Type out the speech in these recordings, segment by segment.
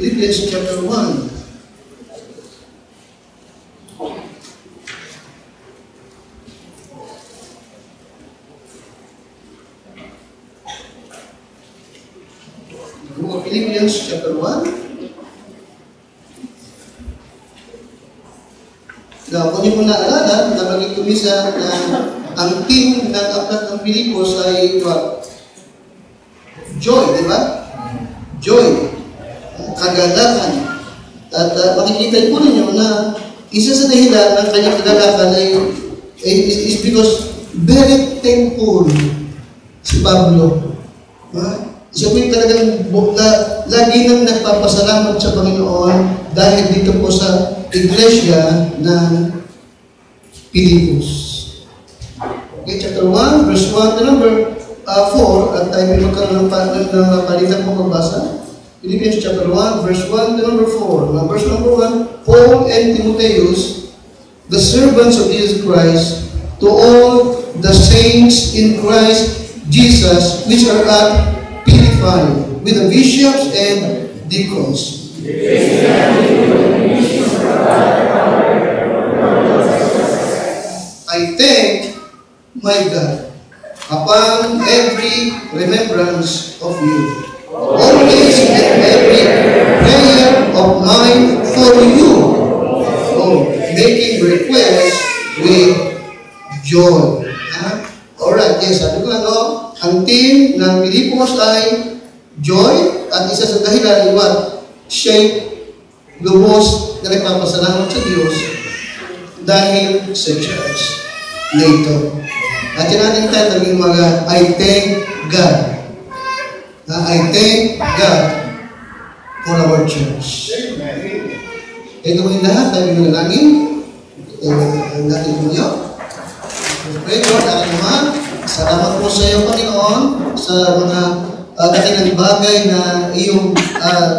Philippians chapter 1. Philippians chapter 1. Now, kung niyo po naalala, nabanggit ko minsan na ang team ng aklat ng Pilipos ay what? Joy, di ba? Joy. Kagalakan. At makikita po ninyo na isa sa dahilan ng kanyang kagalakan is because very thankful si Pablo. Siya po yung talagang lagi nang nagpapasalamat sa Panginoon dahil dito po sa iglesia ng Pilipos. Okay, chapter 1, verse 1 to number 4, at tayo may magkaroon ng palitan po magbasa. Philippians chapter 1, verse 1 to number 4. Now, verse number 1, Paul and Timotheus, the servants of Jesus Christ, to all the saints in Christ Jesus, which are at Philippi, with the bishops and deacons. I thank my God upon every remembrance of you, always in every prayer of mine for you, making requests with joy. Alright, yes, sabi ko ang team ng Pilipos ay joy, at isa sa dahilan ay what? Siya'y lubos na nagpapasalamat sa Diyos dahil sa church na ito. At yan natin tayo yung mga I thank God. I thank God for our church. Ito mo yung lahat, tayo yung nalangin. Ang natin po niyo. Pray God, aking naman. Salamat po sa iyo, Panginoon, sa mga dakilang bagay na iyong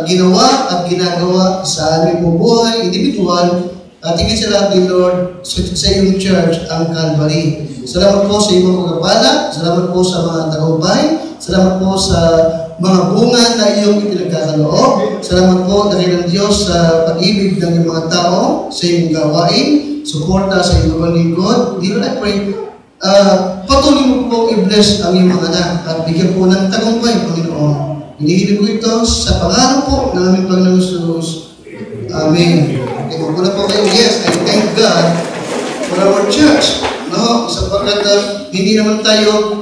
ginawa at ginagawa sa aming buhay, individual, at higit sa lahat din, Lord, sa iyong church, ang Calvary. Salamat po sa iyong mga kapala, salamat po sa mga tagumpay, salamat po sa mga bunga na iyong ipinagkakaloob, salamat po dahil ng Diyos sa pag-ibig ng iyong mga tao, sa iyong gawain, suporta sa iyong lingkod. Dear, I pray, patuloy mo po i-bless ang iyong mga anak at bigyan po ng tagumpay, Panginoon. Hinihiling ko ito sa pangalan po ng aming Panginoon Jesus. Amen. Okay, kung po kayo, yes, I thank God for our church. No? Sapagkat hindi naman tayo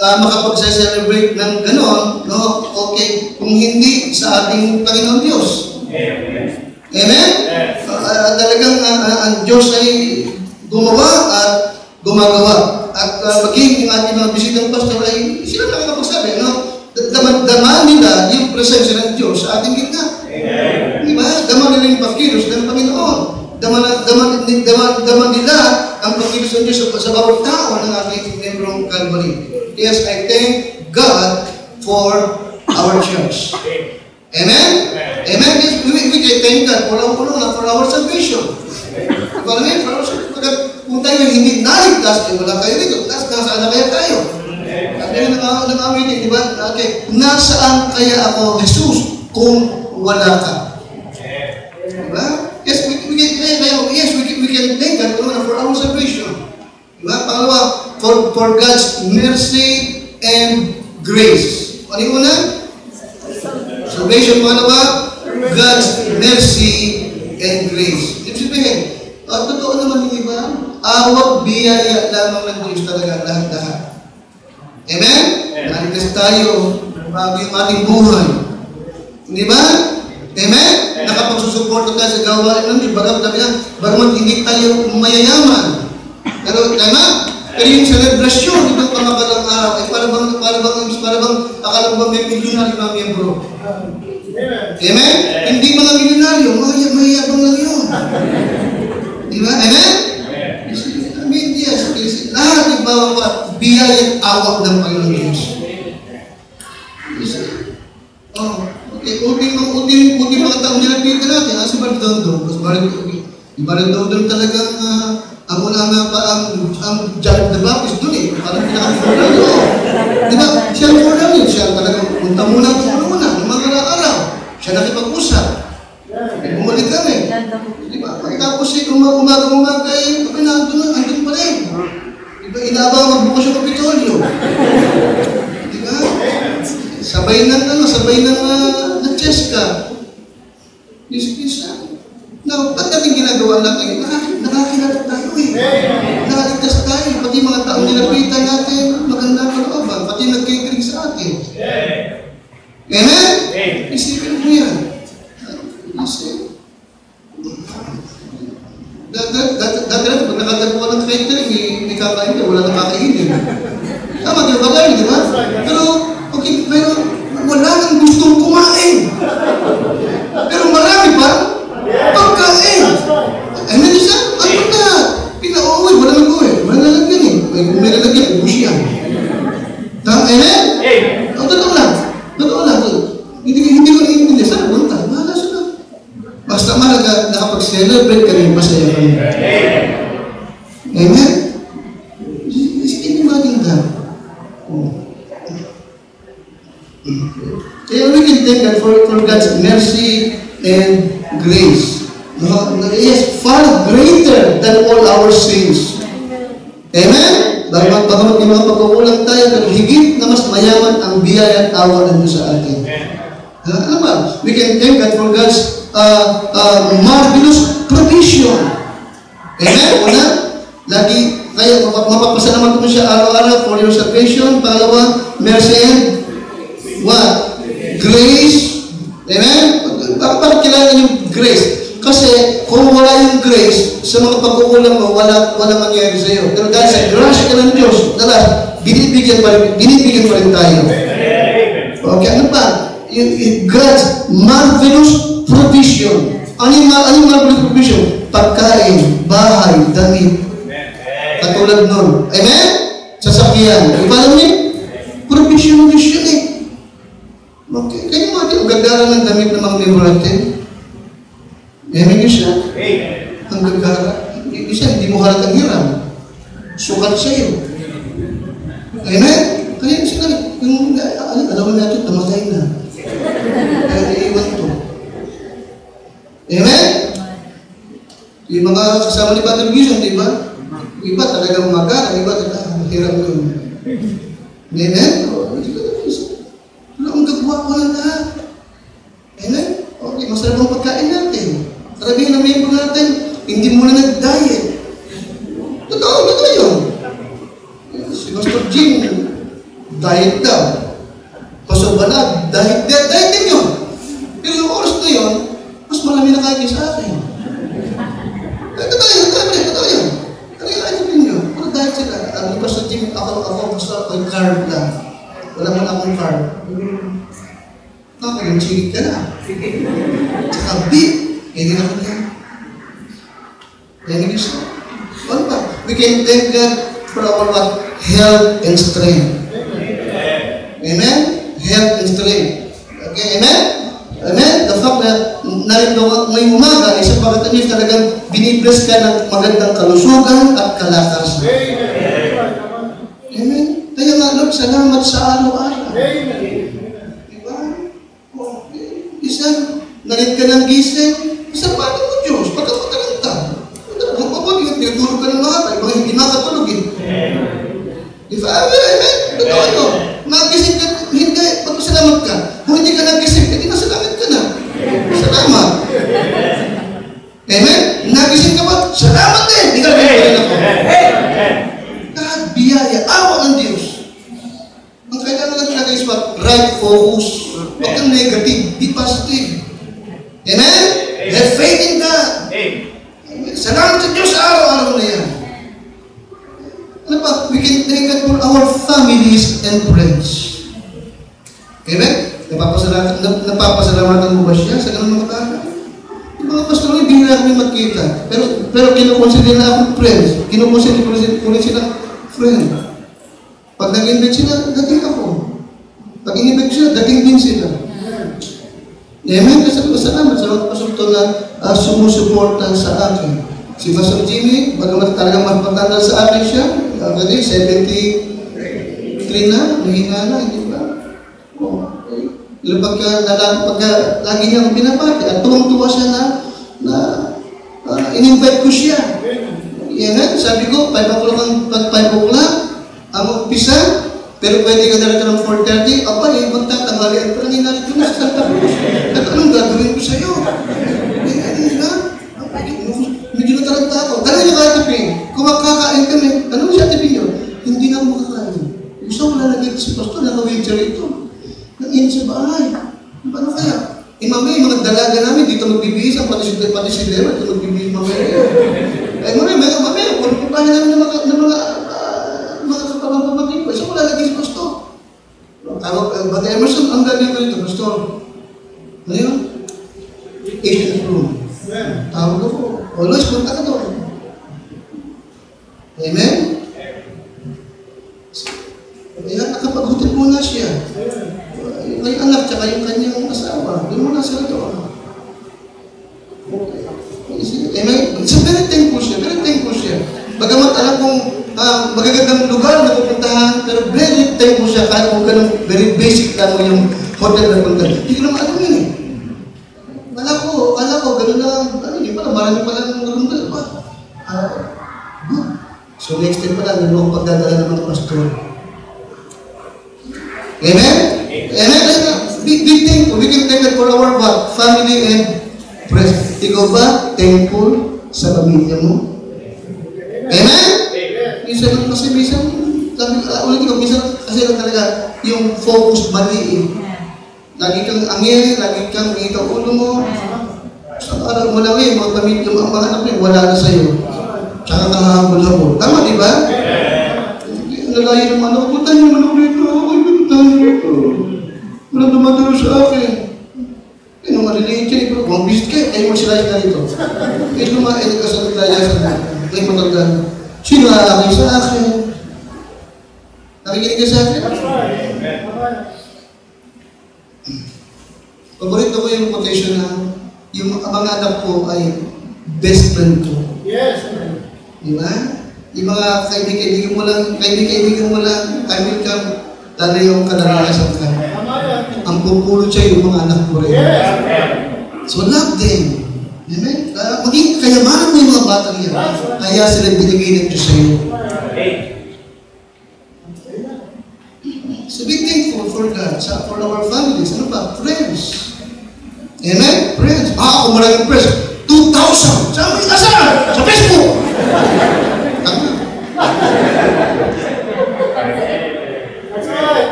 makapag-celebrate ng ganon, no? Okay, kung hindi sa ating Panginoon Diyos. Amen? Amen? Talagang ang Diyos ay gumawa at gumagawa. At maging yung ating mga bisitang pastor ay sila lang nakapagsabi, no? Daman nila yung presensya ng Diyos sa ating gitna. Diba? Daman nila yung pagkilos ng Panginoon. Daman nila ang pagkilos ng Diyos sa bawat tao ng ating membrong Calvary. Yes, I thank God for our church. Amen? Amen? Yes, we can thank God for our salvation. For our salvation. Kung tayo hindi naligtas, wala kayo dito. Nasaan na kaya tayo? At yun ang amin, di ba? Okay. Nasaan kaya ako, Jesus, kung wala ka? Diba? Yes, we can thank God for our salvation. Diba? Pangalawa, for God's mercy and grace. Ano yung una? Salvation, pangalawa, God's mercy and grace. Ibig sabihin, totoo naman yung iba, awag biyaya lamang ng Diyos talaga lahat-lahat. Amen? Naligtas tayo bago yung ating buhay. Di ba? Amen? Nakapagsusuporto tayo sa gawain ng Diyos. Bagamat hindi tayo mayayaman. Pero, tama? Pero yung celebration, itong pangakalang araw, ay para bang akala ba may milyonaryo na miyembro? Amen? Hindi mga milyonaryo, mayayabang lang yun. Di ba? Amen? Amen, yes. Lahat ng bawang biyayang awak ng Panginoon Diyos. Okay, ulting mga taong nilapita natin, si Bardondo. Si Bardondo talagang ang una nga pa ang John the Baptist doon eh. Parang pinaka-formal yun. Di ba? Siya ang formal yun. Siya talagang punta muna ng mga araw. Siya nakipag-usap. sabay ng na-chess ka. Isa. Now, ba't natin ginagawa natin? Nakakilala tayo eh. Nakaligtas tayo. Pati mga taong nilapitan natin, maganda kalooban. Pati nagkikinig sa atin. Amen? Isipin mo yan. Isipin. Dati rin, pag nakatagpuan ng catering, may kakain ka, wala nang kakainin. Tama, di ba? Di ba? Pero wala nang gustong kumain. Pero marami pa, pagkain. Amen, isa? Ano na? Pinauwi, wala nang uwi. Wala nalagyan eh. May nalagyan, ubus yan. Amen? Totoo lang. Hindi ko naiintindihan. Saan punta? Mahala sila. Basta mahalaga, nakapag-celebrate ka rin, masaya ka rin. Amen? Isipin mo natin na. Kaya we can thank God for God's mercy and grace. He is far greater than all our sins. Amen? Bagamat may mga pagkukulang tayo, pero higit na mas mayaman ang biyaya at awa ng Diyos sa atin. Ano ba? We can thank God for God's marvelous provision. Amen? Una, lagi tayo mapapasalamat ko siya araw-araw for your salvation. Pangalawa, mercy and what? Grace. Amen? Bakit kailangan yung grace? Kasi kung wala yung grace, sa mga pagkukulang mo, wala mangyayari sa iyo. Pero dahil sa grasya ka ng Diyos, binibigyan pa rin tayo. Okay, ano pa? God's marvelous provision. Anong marvelous provision? Pagkain, bahay, damit. Katulad nun. Amen? Sasakyan. Ipalam niyo? Provision eh. Okay. Kaya natin, ang gagara ng damit ng mga membro natin. Amen siya. Ang gagara. Isa, hindi mo halatang hiram. Sukat sa'yo. Amen? Kaya sila, alam mo natin, tamatay na. Kaya iiwan to. Amen? Yung mga kasama ni Father Gison, di ba? Iba talagang magana, iba talagang hiram yun. Amen? Ang gagawa ko lang lahat. Amen? Okay, masarap ang pagkain natin. Karamihan ng membro natin, hindi muna nag-diet. Totoo yun. Si Pastor Jim, diet daw. Pastor Banag, diet din yun. Pero yung oras na yun, mas marami na kain sa akin. Totoo yun. Kaya din yun. Pero diet sila. Ang Pastor Jim, ako basta ako'y carb lang. Wala man akong carb. Yung chicken ka na. Tsaka beef. Hindi na ko yan. Yan yung isa. Ano ba? We can thank God for our health and strength. Amen? Health and strength. Okay, amen? Amen? The fact na narito ngayong umaga, isang pagkatanis talagang binibless ka ng magandang kalusugan at kalakasan. Amen? Kaya nga, Lord, salamat sa araw-araw. Diba? Isa, nalit ka ng gising, isa pa mo Diyos, pagkapatalanta. Mabuti yung tinutulog ka ng mahaba, ibang hindi makatulog eh. Diba? Amen? Totoo ito. Magising ka, hindi, pagkasalamat ka. Kung hindi ka nagising, hindi masalamat ka na. Salamat. Amen? Nagising ka ba? Salamat din. Hindi ka rin ako. Lahat biyaya, awa ng Diyos. Ang kailangan natin natin is what? Right focus. Huwag kang negative, be positive. Amen? Have faith in God. Amen. Salamat sa Diyos araw-araw na yan. Ano pa? We can thank God for our families and friends. Amen? Napapasalamatan mo ba siya sa ganun mga tao? Yung mga pastor, hindi na natin magkita. Pero kinukonsider na akong friends. Kinukonsider ko rin silang friend. Pag nag-invite sila, dating ako. Pag in-invite sila, dating din sila. Amen? Kasi salamat sa mga pasulto na sumusuportan sa akin. Si Pastor Jimmy, bagamat talagang magpatanda sa akin siya, agad 73 na, mahina na, hindi ba? Pagka lagi niya akong pinapati, at tuwang-tuwa siya na in-invite ko siya. Amen? Sabi ko, 5 o'clock ang umpisa, Pero pwede ka narito ng 4:30, aba eh, magtatanghalian pa lang yung narito na sa Santa Cruz. At anong gagawin ko sa'yo? Medyo nataranta ako. Tanong niyo ka, Tipin. Kung makakain kami, anong siya, Tipin nyo? Hindi na ako makakain. Gusto ko lalagay si Pastor, naka-wheelchair ito. Nang-in sa bahay. Paano kaya? Mamaya, yung mga dalaga namin, dito magbibihis, ang pati si Lema, dito magbibihis mamaya. Mamaya, punupupahin namin ng mga kapamapamagin ko. Isa ko lalagay si Pastor. But Emerson, ang galing ko dito, Pastor. Ano yun? Agent room. Tawag ako. Always, punta ka doon. Amen? Kaya nakapag-hotel muna siya. Yung kanyang anak, tsaka yung kanyang asawa. Doon muna sila doon. Amen? So, very thankful siya. Very thankful siya. Bagamat alam kong magagandang lugar na pupuntahan, pero very thankful siya. Kahit kung ganun, very basic lang mo yung hotel na pupuntahan. Hindi ko naman alam yun eh. Kala ko, gano'n na, hindi pala, marami pala ng nagundal pa. Good. So next time pala, meron akong pagdadala naman ng pastor. Amen? Amen? Be thankful. We can thank God for our family and friends. Ikaw ba thankful sa pamilya mo? Amen? Minsan kasi, ulit ko, minsan kasi lang talaga yung focus mali eh. Lagi kang angin, lagi kang ngita ulo mo. Sa araw mo lang eh, mga pamilya, mga anak mo, wala na sa'yo. Tsaka kahabol-habol. Tama, di ba? Nalayo naman ako, punta niyo man ako rito. Punta niyo rito. Wala dumadalo sa akin. Nung maliliit siya, pero kung visit kayo, ay magsilayo na rito. Kaya lumain ka sa tayo sa may matanda. Sino akin sa akin? Nakikinig ka sa akin? Paborito ko yung quotation na yung mga anak ko ay best friend ko. Yes. Di ba? Yung mga kaibigan mo lang, I will come, lalayo ka na sa ka. Ang pupulot siya yung mga anak ko rin. So love them. Amen? Maging kayamanan mo yung mga bata niya. Kaya sila binigay ng Diyos sa iyo. So be thankful for God, for our families, ano pa? Friends. Amen? Friends. Ako maraming friends. 2,000! Saan? Sa Facebook!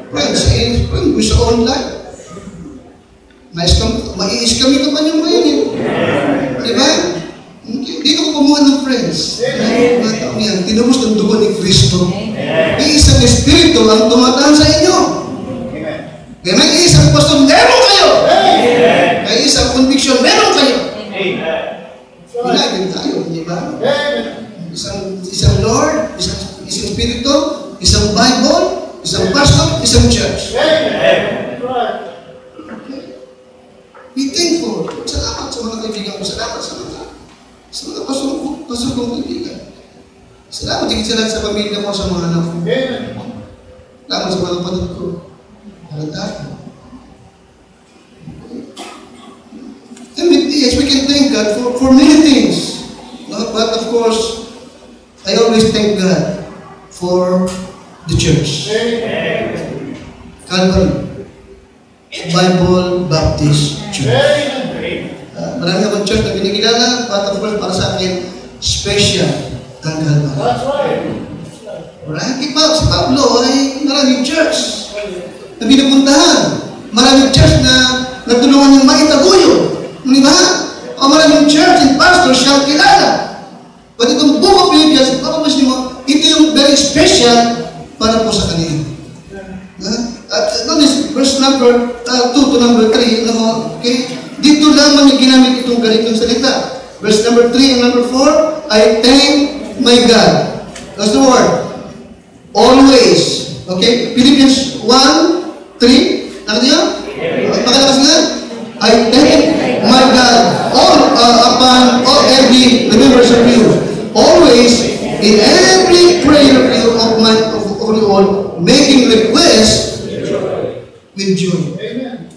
Friends, gusto online. Mais-kami ka pa niyong ngayon eh. Diba? Dito ko kumuha ng friends. Mga taong yan, tinubos ng dugo ni Kristo. May isang espiritu ang tumataan sa inyo. Kaya may isang pastor, meron kayo. May isang conviction, meron kayo. United tayo, di ba? Isang Lord, isang Espiritu, isang Bible, isang pastor, isang church. Be thankful. Salamat sa mga kaibigan ko. Salamat sa mga pastor kong kaibigan. Salamat din sila sa pamilya ko, sa mga anak ko. Salamat sa mga kapatid ko. And yes, we can thank God for many things. But of course, I always thank God for the church. Calvary Bible Baptist Church. Marami akong church na binigilala, but of course, para sa akin, special ang Calvary. Alright? Si Pablo ay maraming church na pinupuntahan. Maraming church na nagtulungan niyang maitaguyod. Di ba? O maraming church and pastor siyang kilala. But itong book of Philippians, papapasin mo, ito yung very special para po sa kanila. At notice, verse number 2 to number 3, okay? Dito lamang yung ginamit itong ganitong salita. Verse number 3 and number 4, I thank my God. That's the word. Always. Okay? Philippians 1, 3. Nakita niyo? Pakalakas nga. I thank my God upon every remembrance of you. Always, in every prayer of you all, making requests with joy. Amen.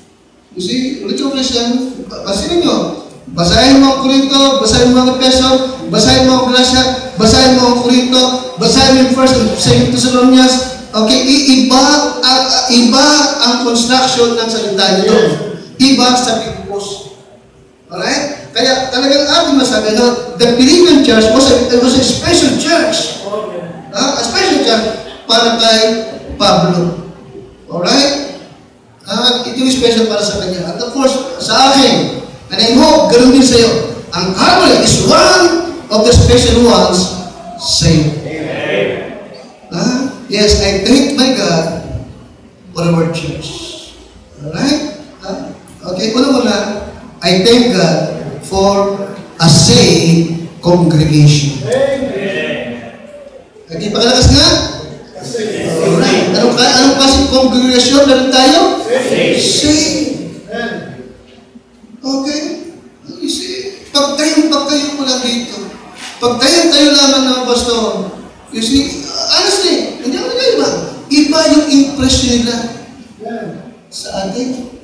You see, ulit yung Christian, basahin nyo. Basahin mo ang Korinto, basahin mo ang Efeso, basahin mo ang Galatia, basahin mo ang Corinto, basahin mo yung 1 and 2 Thessalonians. Okay, iba ang construction ng salita nito. Iba sa pagpupos. Alright? Kaya talagang ating masabi, no, the Philippian church was a special church. A special church para kay Pablo. Alright? Ito yung special para sa kanya. At of course, sa akin, and I hope, ganun din sa iyo, ang Calvary is one of the special ones sa iyo. Yes, I thank my God for our church. Alright? Okay, una-una, I thank God for a saved congregation. Okay, pakalakas nga? Alright. Anong klaseng congregation meron tayo? Saved. Okay? You see, pagtayo ko lang dito. Pagtayo lamang ng pastor. You see, honestly, hindi ako nag-iba. Iba yung impression nila sa atin.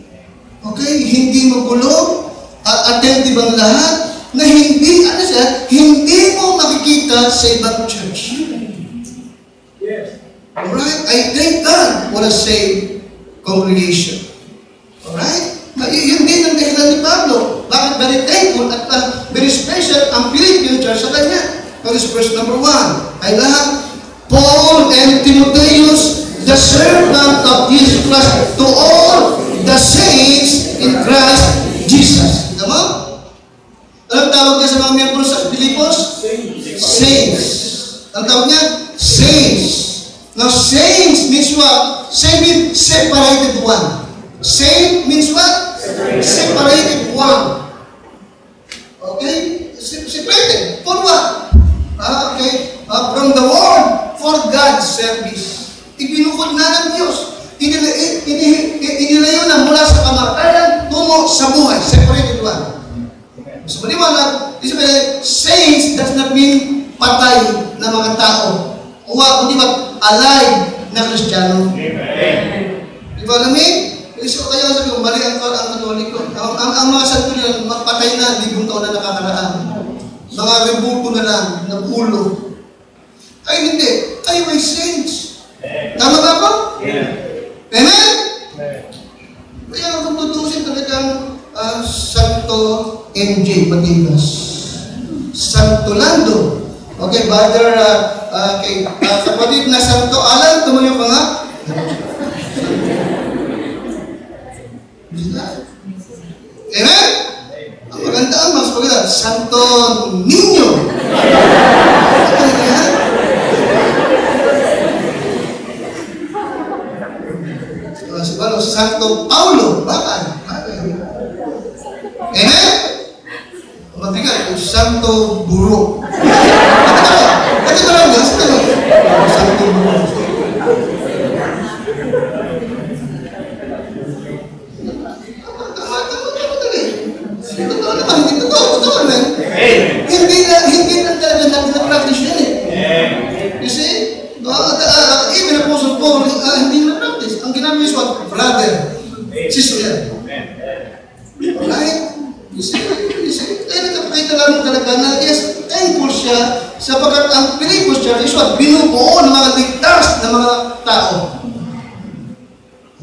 Okay? Hindi magulo at attentive ang lahat na hindi mo makikita sa ibang church. Alright? I thank God for a saved congregation. Alright? Yun din ang dahilan ni Pablo. Bakit very thankful at very special ang Philippian church sa kanya? That is verse number 1. Ay lahat, Paul and Timotheus, the servant of Jesus Christ, to all the saints in Christ Jesus. Ito mo? Anong tawag niya sa mga miyembro sa Filipos? Saints. Anong tawag niya? Saints. Now, saints means what? Saint means separated one. Saint means what? Separated one. Okay? Separated. For what? Okay? From the world, for God's service. Ibinukod na ng Diyos. Inilayo na mula sa kamatayan tungo sa buhay. Separated one. So, maliwanag, saints does not mean patay na mga tao. O kundi alive na Kristiyano. Di ba namin? So, kaya sabi ko, mali ang Katoliko. Ang mga santo nila, patay na, 1,000 taon na nakakaraan. Mga rebuto na lang, nagulo. Ay, hindi. Kayo ay saints. Tama ba po? Amen? Kaya kung tutusin talagang Santo MJ Matigas. Santo Lando. Okay, Brother, kapatid na Santo Alan, tumayo ka nga. Amen? Ang maganda ang mas maganda, Santo Niño. Santo Paulo. Bakit? Amen? Matiga, Santo Buro. Ito lang nga, Santo Buro. Totoo naman. Hindi lang talaga natin na-practice yan eh. You see? Even Apostle Paul, hindi na-practice. Ang ginamit is what? Brother. Sister yan. Alright? You see? Kaya nagkapakita lang talaga na yes, thankful siya sapagkat ang Philippians Church is what? Binubuo ng mga ligtas ng mga tao.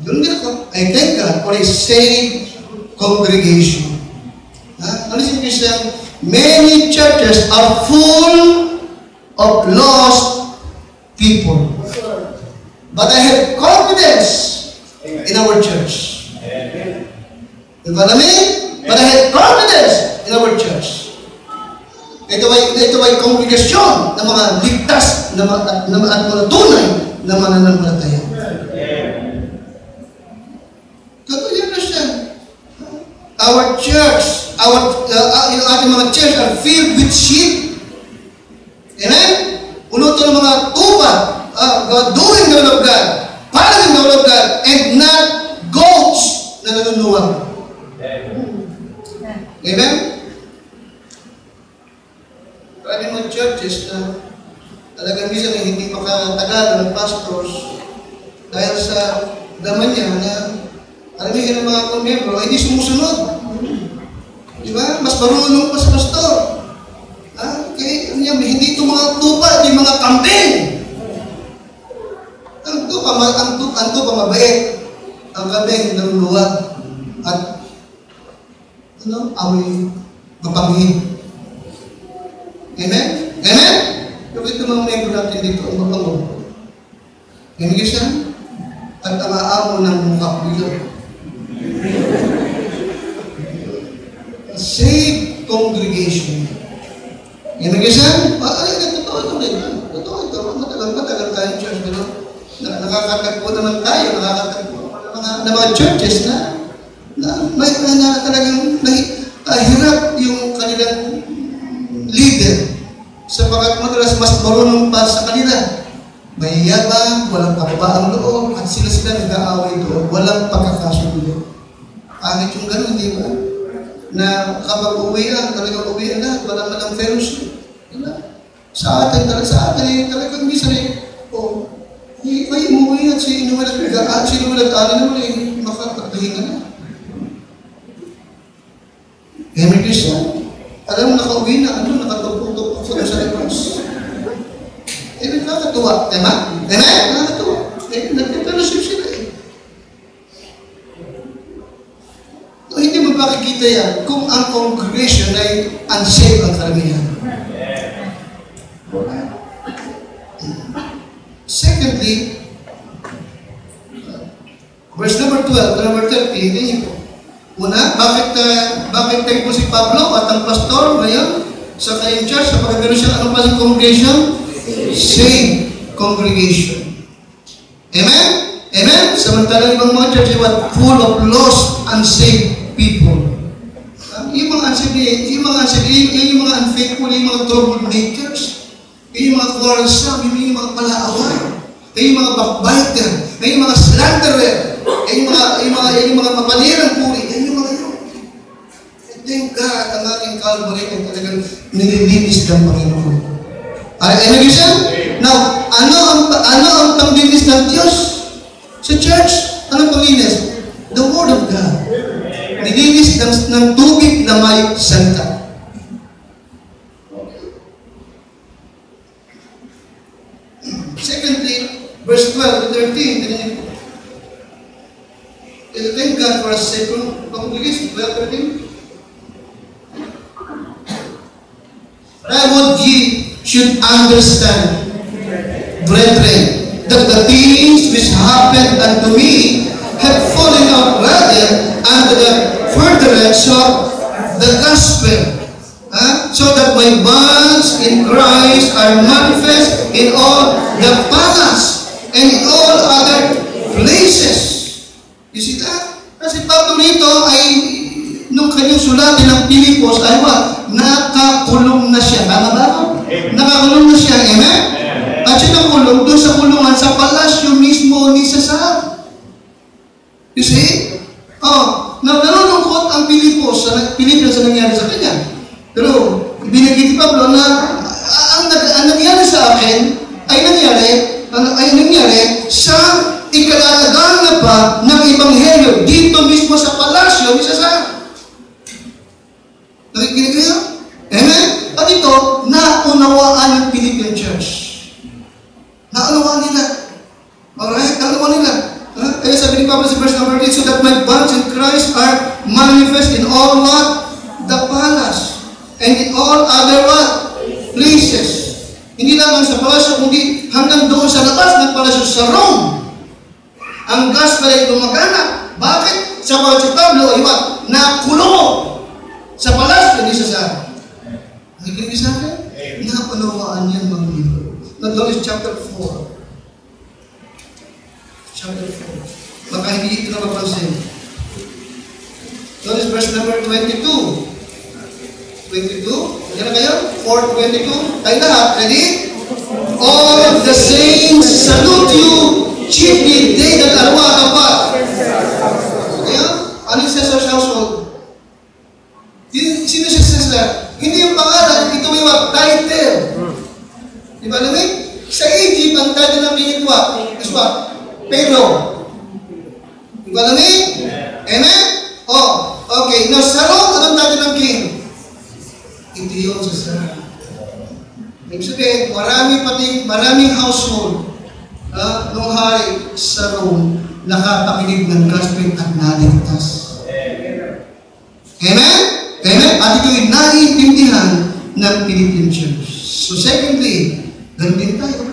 Yun din ako. I thank God for a saved congregation. Listen, Christian, many churches are full of lost people. But I have confidence in our church. Diba namin? But I have confidence in our church. Ito ay kongregasyon ng mga ligtas at mga tunay na mananampalataya. Katuloy, Christian. Our church, yung ating mga church are filled with sheep. Amen? Unuto ng mga tupa, doing the will of God, following the will of God, and not goats na nanunuwag. Amen? Maraming mga churches na talagang minsan na hindi makatagal ng pastors dahil sa daman niya na alamihin ng mga miyembro ay hindi sumusunod. Diba? Mas marunong pa sa pastor. Okay? niya, hindi ito mga tupa, hindi mga kambing. Ang tupa mabait. Ang kambing naluluwag. At amoy mapanghin. Amen? Amen? Yung ito mga membro natin dito, ang mapango. Amen siya? At ang aamo ng mukha bilang. A saved congregation. Amen siya? Totoo ito. Matagal tayo church. Nakakatagpo naman tayo. Nakakatagpo ng mga churches na talagang hirap yung kanilang leader sapagkat madalas mas marunong pa sa kanila. Mayayabang, walang kababaang loob, at sila nag-aaway doon. Walang pagkakasundo. Pangit yung ganun, di ba? Na kapag uwian, talagang uwian na, wala ka ng fellowship. Diba? Sa atin talagang minsan may umuwi at sinulat-ani naman makapagpahinga na. Amen, Christian. Alam mo, nakauwi na, nakatupok-tupok sa labas. Nakakatuwa. Tama? Amen? Nakakatuwa. Nagpe-fellowship sila hindi mo makikita yan kung ang congregation ay unsaved ang karamihan. Secondly, verse number 12 to number 13, ganyan po. Una, bakit tagpo si Pablo at ang pastor ngayon sa kanyang church, sa pagkagano siya, anong klaseng congregation? Saved congregation. Amen? Amen? Samantalang ibang mga church ay full of lost, unsaved people. Yung mga unsaved, yung mga unfaithful, yung mga troublemakers, yung mga quarrelsome, yung mga palaaway, yung mga backbiter, yung mga slanderer, yung mga mapanirang puri, yung mga yun. Thank God, ang ating Calvary ay talagang nililinis ng Panginoon. Amen, siya? Now, ano ang panglinis ng Diyos sa church? Anong panglinis? The Word of God. Nilinis ng tubig na may salita. Secondly, verse 12 to 13. Thank God for a second congregation. 12, 13. But I would ye should understand, brethren, that the things which happened unto me have fallen out rather under the furtherance of the gospel, so that my bonds in Christ are manifest in all the palace and in all other places. You see that? Kasi Pablo nito ay nung kanyang sulatin ng Pilipos ay nakakulong na siya. Tama ba? Nakakulong na siya. Amen? At siya nakulong doon sa kulungan sa palasyo mismo ni Cesar. You see? Nalulungkot ang Pilipos sa nangyari sa kanya. Pero binigit ni Pablo na ang nangyari sa akin ay nangyari sa ikalalagay na pa ng Ebanghelyo dito mismo sa palasyo ni Cesar. Nakikinig kayo? Amen? At ito, naunawaan ng Philippine Church. Naunawaan nila. Alright? Naunawaan nila. Kaya sabi ni Pablo sa verse number 8, so that my bonds in Christ are manifest in all what? The palace. And in all other what? Places. Hindi lamang sa palasyo, kundi hanggang doon sa labas ng palasyo sa Rome. Ang gospel ay gumagana. Bakit? Sa Pablo ay what? Nakulong sa palasyo ni Cesar. Nakikinig sa akin? Napanawaan yan mga libro. Notice chapter 4. Chapter 4. Baka hindi ito na mapansin. Notice verse number 22. 22. Yan na kayo? 4:22. Tayo lahat. Ready? All the saints salute you, chiefly they that are what of what? Kaya, ano yung Cesar's household? Sino si Cesar? Hindi yung pangalan, ito may what? Title. Di ba namin? Sa Egypt, ang title ng king what? Is what? Pharaoh. Di ba namin? Amen? Oh, okay. Now, sa Rome, anong title ng king? Ito yung Cesar. Ibig sabihin, maraming household nung hari sa Rome nakapakinig ng gospel at naligtas. Amen? Amen? At ito'y naiintindihan ng Philippine Church. So secondly, ganun din tayo.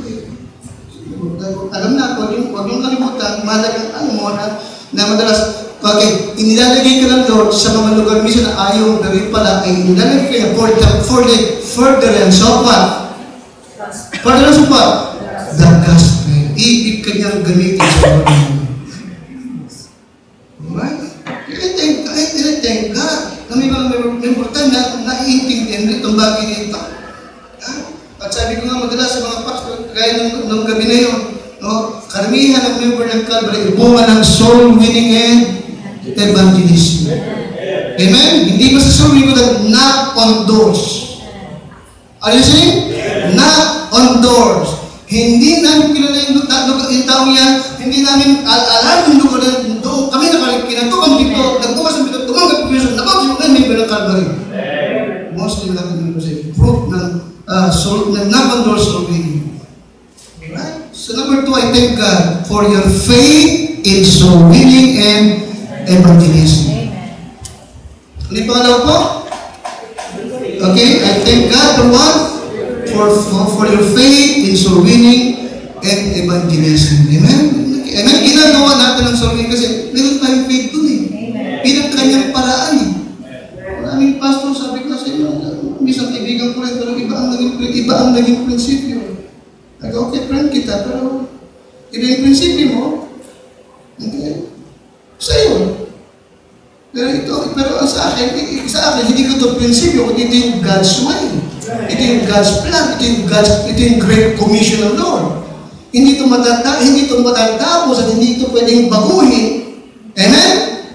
Alam na, huwag yung kalimutan, malagang mo na madalas, inilalagay ka ng Lord sa mga lugar minsan na ayaw na rin pala, ay inilalagay ka for the furtherance of what? Furtherance of what? The gospel. Ibig ka niyang gamitin sa mga right? Thank God. Na may mga important na naiintindihan itong bagay nito. At sabi ko nga madalas sa mga pastor, kaya ng gabi na yun, karamihan ng member ng Calvary, bunga ng soul winning and evangelism. Amen? Hindi ba sa soul winning ko knock on doors? Are you saying? Knock on doors. Hindi namin kilala yung tao yan, hindi namin alam yung lugar na doon kami kinatukan dito, nagbukas ng bito, tumanggap ko yun, napapasok na yung member ng Calvary. Mostly lang kami kasi proof ng knock on doors soul winning. Right? So number 2, I thank God for your faith in soul winning and evangelism. Ano yung pangalawa po? Okay, I thank God for your faith in soul winning and evangelism. Amen? Amen? Ginagawa natin ang soul winning kasi meron tayong faith dun eh. Bilang kanyang paraan eh. Maraming pastor, sabi ko sa inyo, minsan kaibigan ko rin, pero iba ang naging prinsipyo. Okay, friend kita, pero iba yung prinsipyo mo. Okay? Sa'yo. Pero sa akin, hindi ko ito prinsipyo, kundi ito yung God's way. Ito yung God's plan, ito yung Great Commission ng Lord. Hindi ito matatapos at hindi ito pwedeng baguhin. Amen?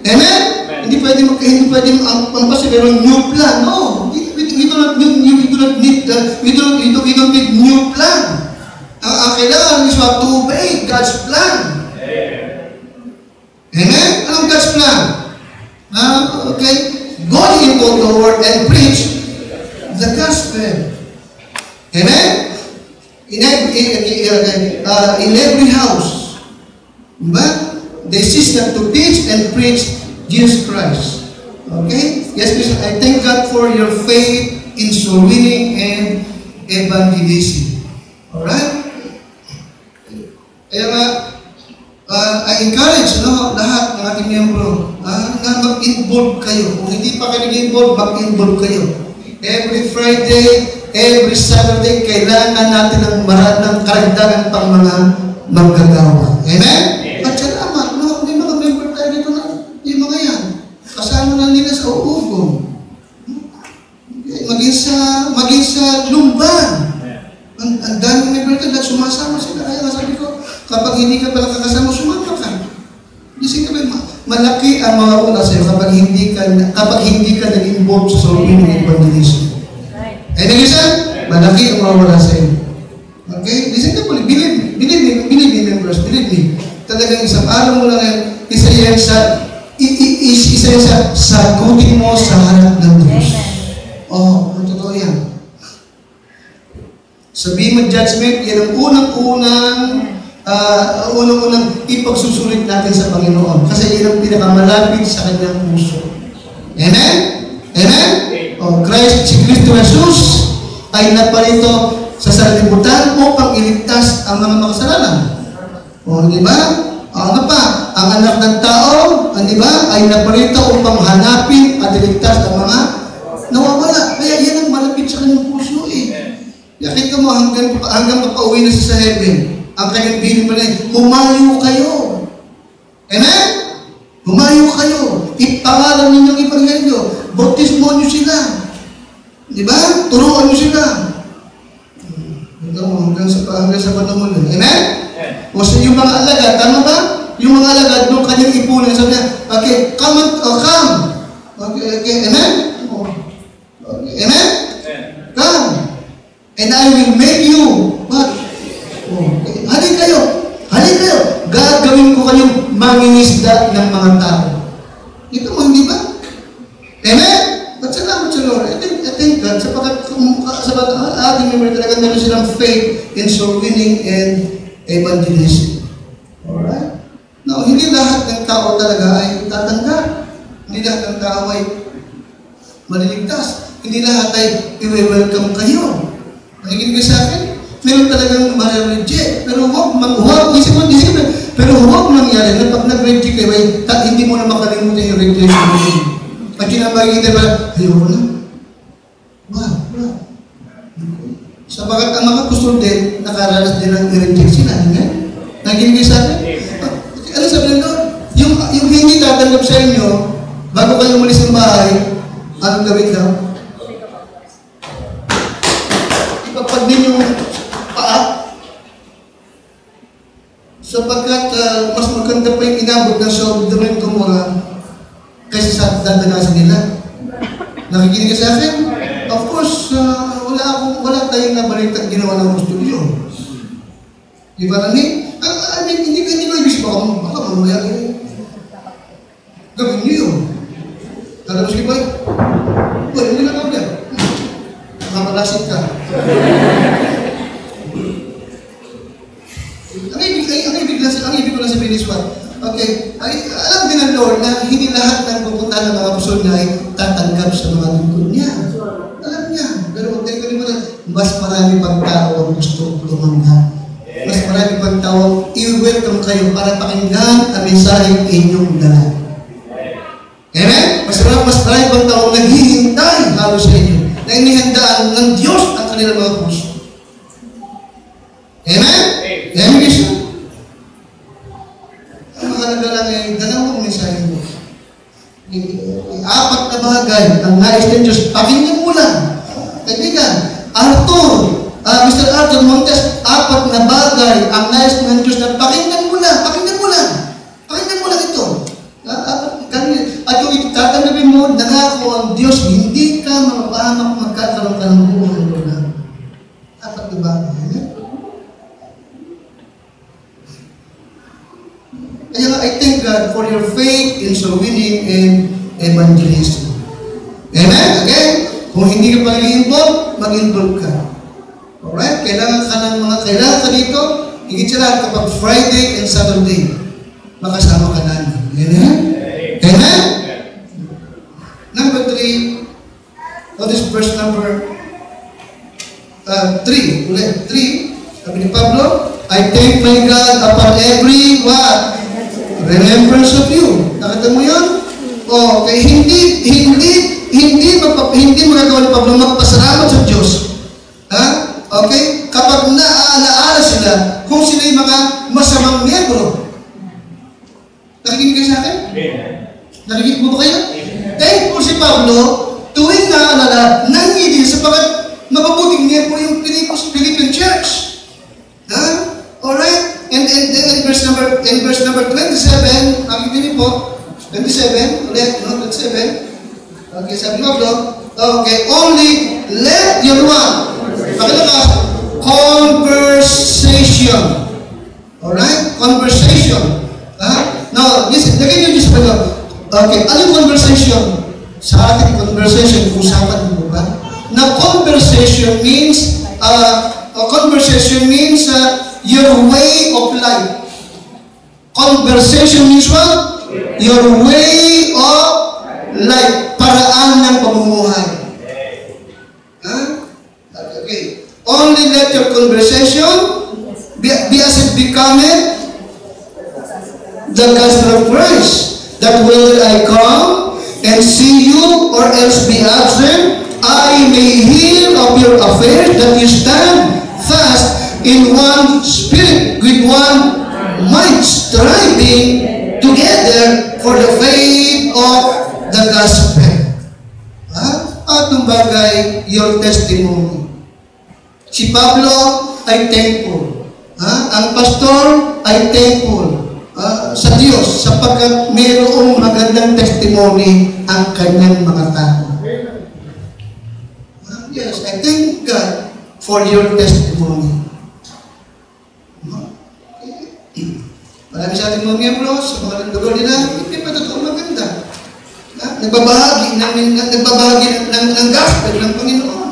Amen? Hindi pwedeng pangpasi, pero new plan. No. We don't need new plan. Ang kailangan is to obey God's plan. Amen? Anong God's plan? Okay? Go into the world and preach the gospel. Amen? In every house, they system to teach and preach Jesus Christ. Okay? Yes, please. I thank God for your faith in soul winning and evangelism. Alright? Kaya nga, I encourage lahat ng ating miyembro na mag-involve kayo. Kung hindi pa kayo nag-involve, mag-involve kayo. Every Friday, every Saturday, kailangan natin ng karagdagan pang mga manggagawa. Amen? At salamat, may mga member tayo dito na, yung mga yan, kasama na nila sa uugong. Maging sa lumban. Ang daming member tayo, sumasama sila. Kaya sabi ko, kapag hindi ka pala kakasama, sumama ka. Gising ka ba? Malaki ang mga una sa'yo kapag hindi ka nag-involve sa soul winning evangelism. And again, malaki ang mga wala sa'yo. Okay? Listen ka po. Believe me, members. Believe me. Talagang isang araw mo lang yan, isa yan sa sagutin mo sa harap ng Diyos. Ang totoo yan. Sabihin mo judgment, yan ang unang-unang ipagsusulit natin sa Panginoon. Kasi yan ang pinakamalapit sa kanyang puso. Amen? Amen? Si Kristo Jesus ay naparito sa sanlibutan upang iligtas ang mga makasalanan. Di ba? Ano pa? Ang anak ng tao, di ba, ay naparito upang hanapin at iligtas ang mga nawawala. Kaya yan ang malapit sa kanyang puso eh. Yakita mo hanggang mapauwi na siya sa heaven. Ang kanyang bilin pa rin, humayo kayo. Amen? Humayo kayo. Ipangalan ninyong Ebanghelyo. Bautismo nyo sila. Di ba? Turuan nyo sila. Hanggang sa panahon. Amen? O sa yung mga alagad, tama ba? Yung mga alagad, nung kanyang ipunan, sabi niya, okay, come. Okay, amen? Okay, amen? Come. And I will make you, what? Halin kayo. Gagawin ko kayong mangingisda ng mga tao. Ito mo, hindi ba? Amen? But salamat sa Lord. I thank God God sapagkat ating member talaga meron silang faith in soul winning and evangelism. Alright? Now, hindi lahat ng tao talaga ay tatanggap. Hindi lahat ng tao ay maliligtas. Hindi lahat ay i-welcome kayo. Nakikinig ka sa akin? Meron talagang ma-reject. Pero huwag mangyari na pag nag-reject kayo, hindi mo na makalimutan yung rejection mo. Pag kinabagay ba, ayoko na. Wow. Sabagat ang mga gusto din, nakaranas din ang i-reject sila. Nakikinig sa akin? Ano sabi nyo? Yung hindi tatanggap sa inyo, bago kayo umalis ng bahay, anong gawin daw? Ipapag din yung paa. Sapagkat mas maganda pa yung inabot ng Sodom and Gomorrah kaysa sa dadanasan nila. Nakikinig ka sa akin? Of course, wala tayong nabaliktang ginawa ng gusto niyo. Di ba namin? Hindi ko ibig baka mamaya gawin niyo yun. Alam mo sige ba? Hindi na kami. Makapalasin ka. Ang ibig ko lang sabihin is what? Okay, alam din ng Lord na hindi lahat ng pupunta ng mga puso niya ay tatanggap sa mga lingkod niya. Alam niya. Pero huwag tayo kalimutan, mas marami pang tao ang gusto tumanggap. Mas marami pang tao i-welcome kayo para pakinggan ang mensaheng inyong dala. Amen? Mas marami pang tao naghihintay halos sa inyo na inihandaan ng Diyos ang kanilang mga puso. Amen? Amen, Bishop? Ang mga nagdalang ay dalawang mensahe mo. Apat na bagay ang nais ng Diyos. Pakinggan mo lang. Kaibigan, Mr. Arthur Montes, apat na bagay ang nais ng Diyos na pakinggan mo lang. Pakinggan mo lang ito. At kung itatanggapin mo, nangako ang Diyos, hindi ka mapahamak magkakaroon ka ng buhay ng Lord. Apat na bagay. Kaya I thank God for your faith in soul winning and evangelism. Amen? Again, kung hindi ka pa nag-involve, mag-involve ka. Alright? Kailangan ka dito, higit sa lahat kapag Friday and Saturday, makasama ka namin. Amen? Amen? Number 3, what is verse number 3? Ulit, 3. Sabi ni Pablo, I thank my God upon every what? Remembrance of you. Nakita mo yun? Okay, hindi magagawa ni Pablo magpasalamat sa Diyos. Ha? Okay? Kapag naaalaala sila kung sila yung mga masamang miyembro. Nakikinig kayo sa akin? Nakikinig mo ba kayo? Thankful si Pablo, tuwing naaalala, nangingin sapagat mapabuting miyembro yung Philippine Church. Ha? Alright? And then in verse number 27, ang hindi po, 27, ulit, no? 27. Okay, sabi mo, okay, only let your one, pakilakas, conversation. Alright? Conversation. Now, listen, lagay nyo dito pa doon. Okay, ano yung conversation? Sa ating conversation, usapan mo ba? Now, conversation means, your way of life. Conversation means what? Your way of life. Paraan ng pamumuhay. Okay. Only let your conversation be as it becometh the gospel of Christ. That whether I come and see you or else be absent, I may hear of your affairs, that you stand fast in one spirit, with one mind, striving together for the faith of the gospel. At ng bagay, your testimony. Si Pablo ay thankful. Ang pastor ay thankful sa Diyos sapagkat mayroong magandang testimony ang kanyang mga tao. Yes, I thank God for your testimony. Marami sa ating mga miyembro, sa mga lugar nila, hindi pa totoo maganda. Nagbabahagi ng gospel ng Panginoon.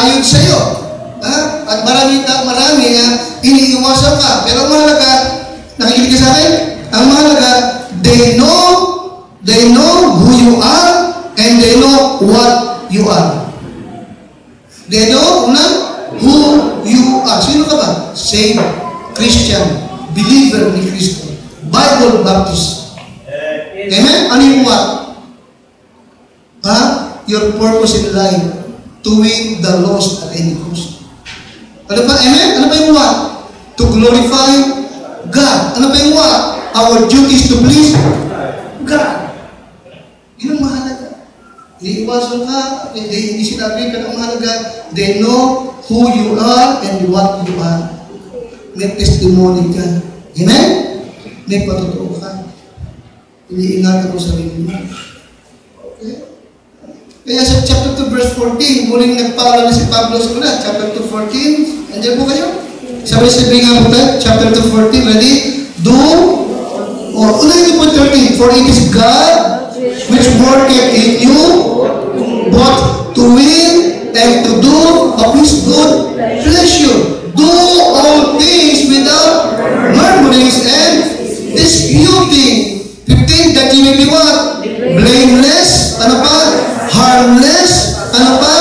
ayod sa'yo. At marami iniiwasan ka. Pero ang mahalaga, nakikinig ka sa akin? Ang mahalaga, they know who you are and they know what you are. They know who you are. Sino ka ba? Saved, Christian, believer ni Kristo, Bible Baptist. Amen? Ano yung what? Your purpose in life, to win the lost at any cost. Ano pa? Amen? Ano pa yung what? To glorify God. Ano pa yung what? Our duty is to please God. Yun ang mahalaga. Iniiwasan ka, hindi sinabi ka ang mahalaga. They know who you are and what you are. May testimony ka. Amen? May patotoo ka. Iniingatan mo sarili mo. Okay? Kaya sa chapter 2 verse 14, muling nagpaalala si Pablo sa una. Chapter 2, 14. Andiyan po kayo? Sabi nga po tayo. Chapter 2, 14. Ready? Unahin niyo po 13. For it is God which worketh in you both to will and to do of His good pleasure. Do all things without murmurings and disputing. 15. That you may be what? Blameless. Ano pa? Harmless. Ano pa?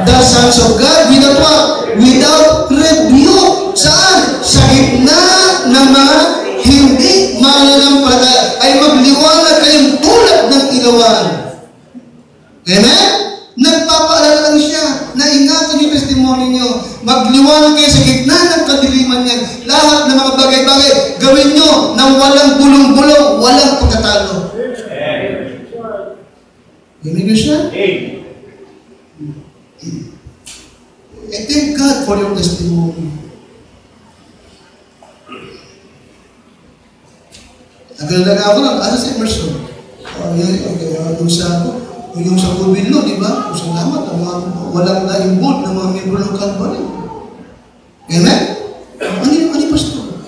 The sons of God without what? Without rebuke. Saan? Sa gitna ng mga hindi mananampalataya ay magliwanag kayong tulad ng ilawan. Amen? Nagpapaalala lang siya na ingatan yung testimony nyo. Magliwanag kayo sa gitna ng kadiliman yan. Lahat ng mga bagay-bagay gawin nyo ng walang bulong-bulong, walang pagkatalo. Amen ko siya? I thank God for your testimony. Nagalaga ako lang, asa si Emerson? Yung sa Kubilo, di ba? Salamat, walang na-involved ng mga membro ng Calvary. Amen? Ano yung pastor?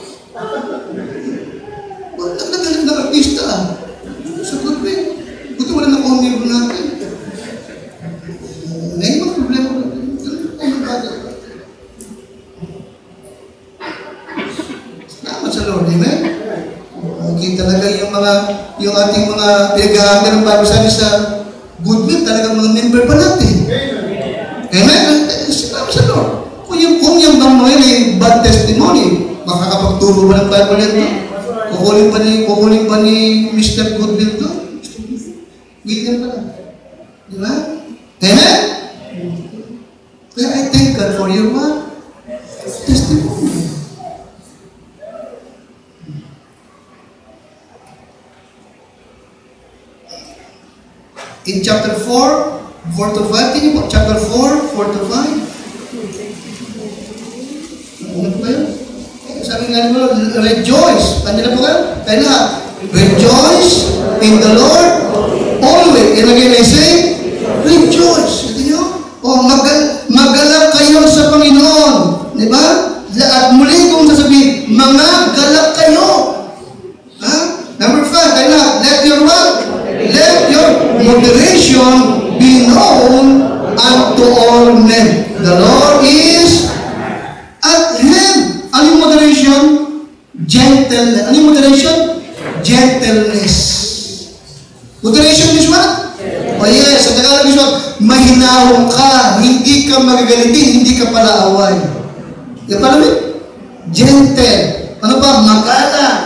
Nagagalit ng artista. Sa Kubilo. Buti wala na kong membro natin. Ngayon ang problema natin. Salamat sa Lord. Amen? Okay, talaga yung ating mga pinag-ahanggan ng Bible sabi sa Goodwill, talagang mga member pa natin. Amen? Salamat sa Lord. Kung yung bang mga may bad testimony, makakapagturo ba ng Bible yan? Kukuling pa ni Mr. Goodwill to? Weekend pa lang. Di ba? Amen? Kaya I thank God for your what? Testimony. In chapter 4, 4 to 5, tingin po, chapter 4, 4 to 5. Ano po kayo? Sabi nga mo, rejoice. Ano na po kayo? Kaya na, rejoice in the Lord always. And again I say, rejoice. Ito nyo? Magalak kayo sa Panginoon. Di ba? At muli kong sasabihin, mga galak kayo. Number 5, kaya na, let your moderation be known unto all men. The Lord is at hand. Ano yung moderation? Gentleness. Ano yung moderation? Gentleness. Moderation is what? Oh yes, sa Tagalog is what? Mahinahon ka. Hindi ka magagalitin, hindi ka palaaway. Yan pala mo? Gentle. Ano pa? Magalang.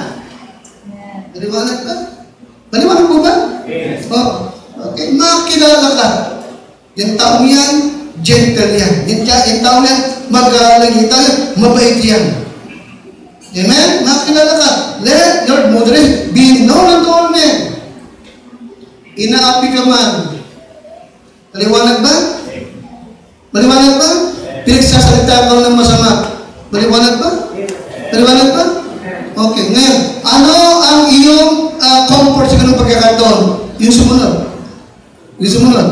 Maliwanag ba? Maliwanag po ba? Yes. Oh. Okay, makilala ka. Yung taong yan, gentle yan. Yung taong yan, magalang. Yung taong yan, mabait yan. Amen? Makilala ka. Let your moderation be known unto all men. Inaapi ka man. Maliwanag ba? Maliwanag ba? Pinagsasalita ka ng masama. Maliwanag ba? Maliwanag ba? Okay, ngayon, ano ang iyong comfort sa ganung pagkakataon? Yung sumunod. Yung sumunod.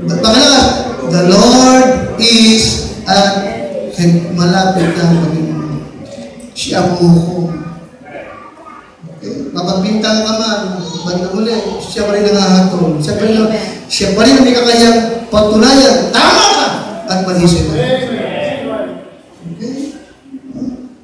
Pangalawa, the Lord is at malapit na Panginoon. Siya mo ko. Okay? Mapagbintang ka man, banda muli, siya pa rin nangahatol. Siya pa rin ang may kakayang patunayan. Tama ka! at malisip. Okay?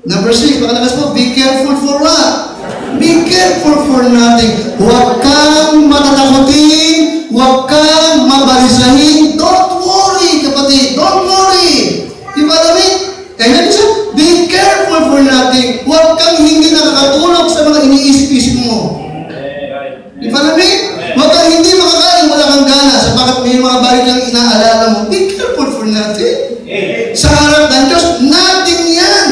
Number 6, pakalakas po, be careful for what? Be careful for nothing. Huwag kang matatakutin, huwag kang mabalisahin. Don't worry, kapatid. Don't worry. Di ba namin? Kaya natin siya, be careful for nothing. Huwag kang hindi nakakatulog sa mga iniisip-isip mo. Di ba namin? Huwag kang hindi makakain, wala kang gana, sapagat may mga bagay kang inaalala mo. Be careful for nothing. Sa harap ng Diyos, nothing yan.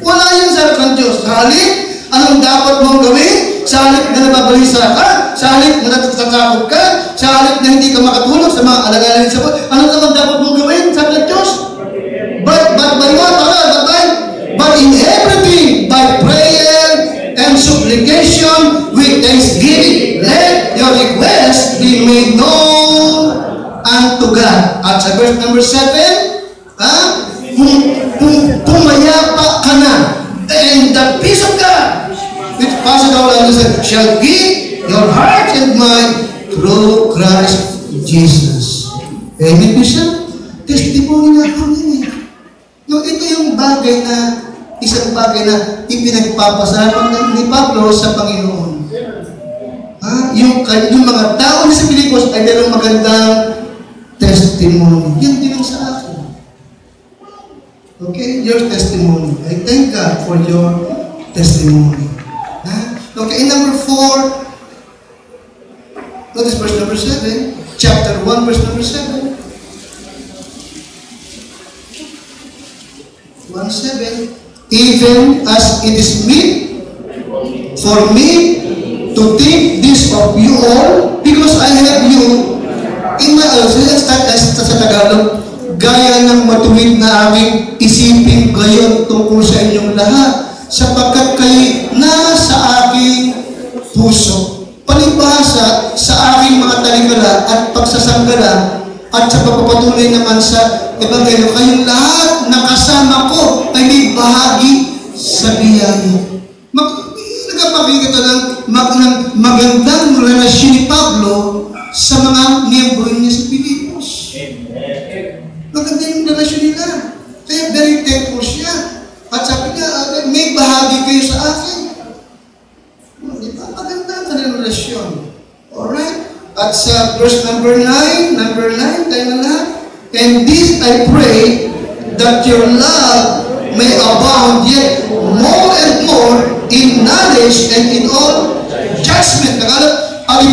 Wala yan sa harap ng Diyos. Sa halip, anong dapat mong gawin? Sa halip na nababalisa ka? Sa halip na natatakot ka? Sa halip na hindi ka makatulog sa mga alagalan sa buhay? Ano naman dapat mong gawin sa harap ng Diyos? But by what? But in everything, by prayer and supplication with thanksgiving, let your request be made known unto God. At sa verse number 7, pumayapa ka na, and the peace of God, which passes all understanding, shall keep your heart and mind through Christ Jesus. Amen po siya? Testimony na ako niya. No, ito yung bagay na, isang bagay na ipinagpapasalamat ni Pablo sa Panginoon. Yung mga tao sa Pilipos ay mayroong magandang testimony. Yan din ang sa akin. Okay? Your testimony. I thank God for your testimony. Okay, in number 4, notice verse number 7, chapter 1, verse number 7. 1:7, even as it is meet for me to think this of you all, because I have you in my sa Tagalog, gaya ng matuwid na aking isipin gayon tungkol sa inyong lahat, sapagkat kayo nasa aking puso. Palibhasa sa aking mga talikala at pagsasanggala at sa pagpapatuloy naman sa Ebanghelyo, kayong lahat na kasama ko ay may bahagi sa biyaya. Nagpapakita ng magandang relasyon ni Pablo sa mga miyembro niya sa Pilipos. Maganda yung relasyon nila. Kaya very thankful siya. At sabi niya, may bahagi kayo sa akin. Di ba? Maganda ang kanilang relasyon. Alright? At sa verse number 9, tayo na lahat. And this I pray, that your love may abound yet more and more in knowledge and in all judgment. Ang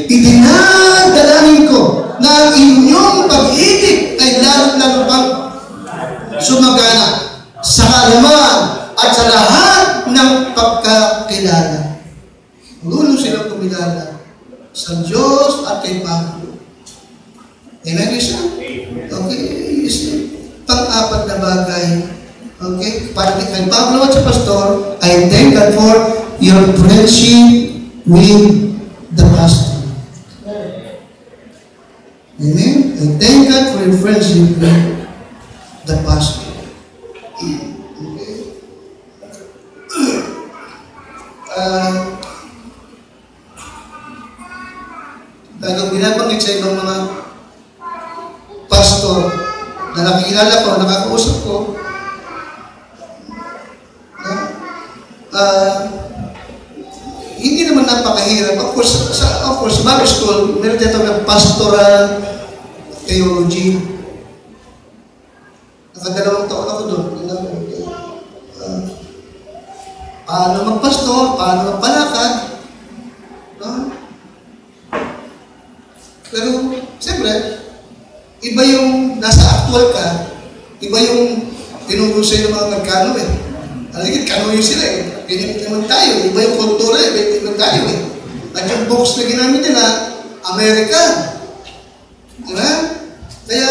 idinadalangin ko na ang inyong pag-ibig ay lalo pang sumagana sa kalaman at sa lahat ng pagkakilala. Magulong silang kumilala sa Diyos at kay Pablo. Amen, isa? Okay, isa. Pang-apat na bagay. Okay, para kay Pablo at sa pastor, I thank God for your friendship with the pastor. Amen? I thank God for your friendship with the pastor. Okay. Talagang binabanggit sa ibang mga pastor na nakikilala ko, nakakausap ko, hindi naman napakahirap. Of course, sa Bible school, meron dito ng pastoral theology. Nakadalawang taon ako doon. Paano magpastor, paano magpalakad. No? Pero, siyempre, iba yung nasa actual ka, iba yung tinuro sa'yo ng mga nagkano eh. Aligid, kanoyo sila eh. Pinipit naman tayo. Iba yung kultura eh. Pinipit naman tayo eh. At yung books na ginamit nila, American. Diba? Kaya,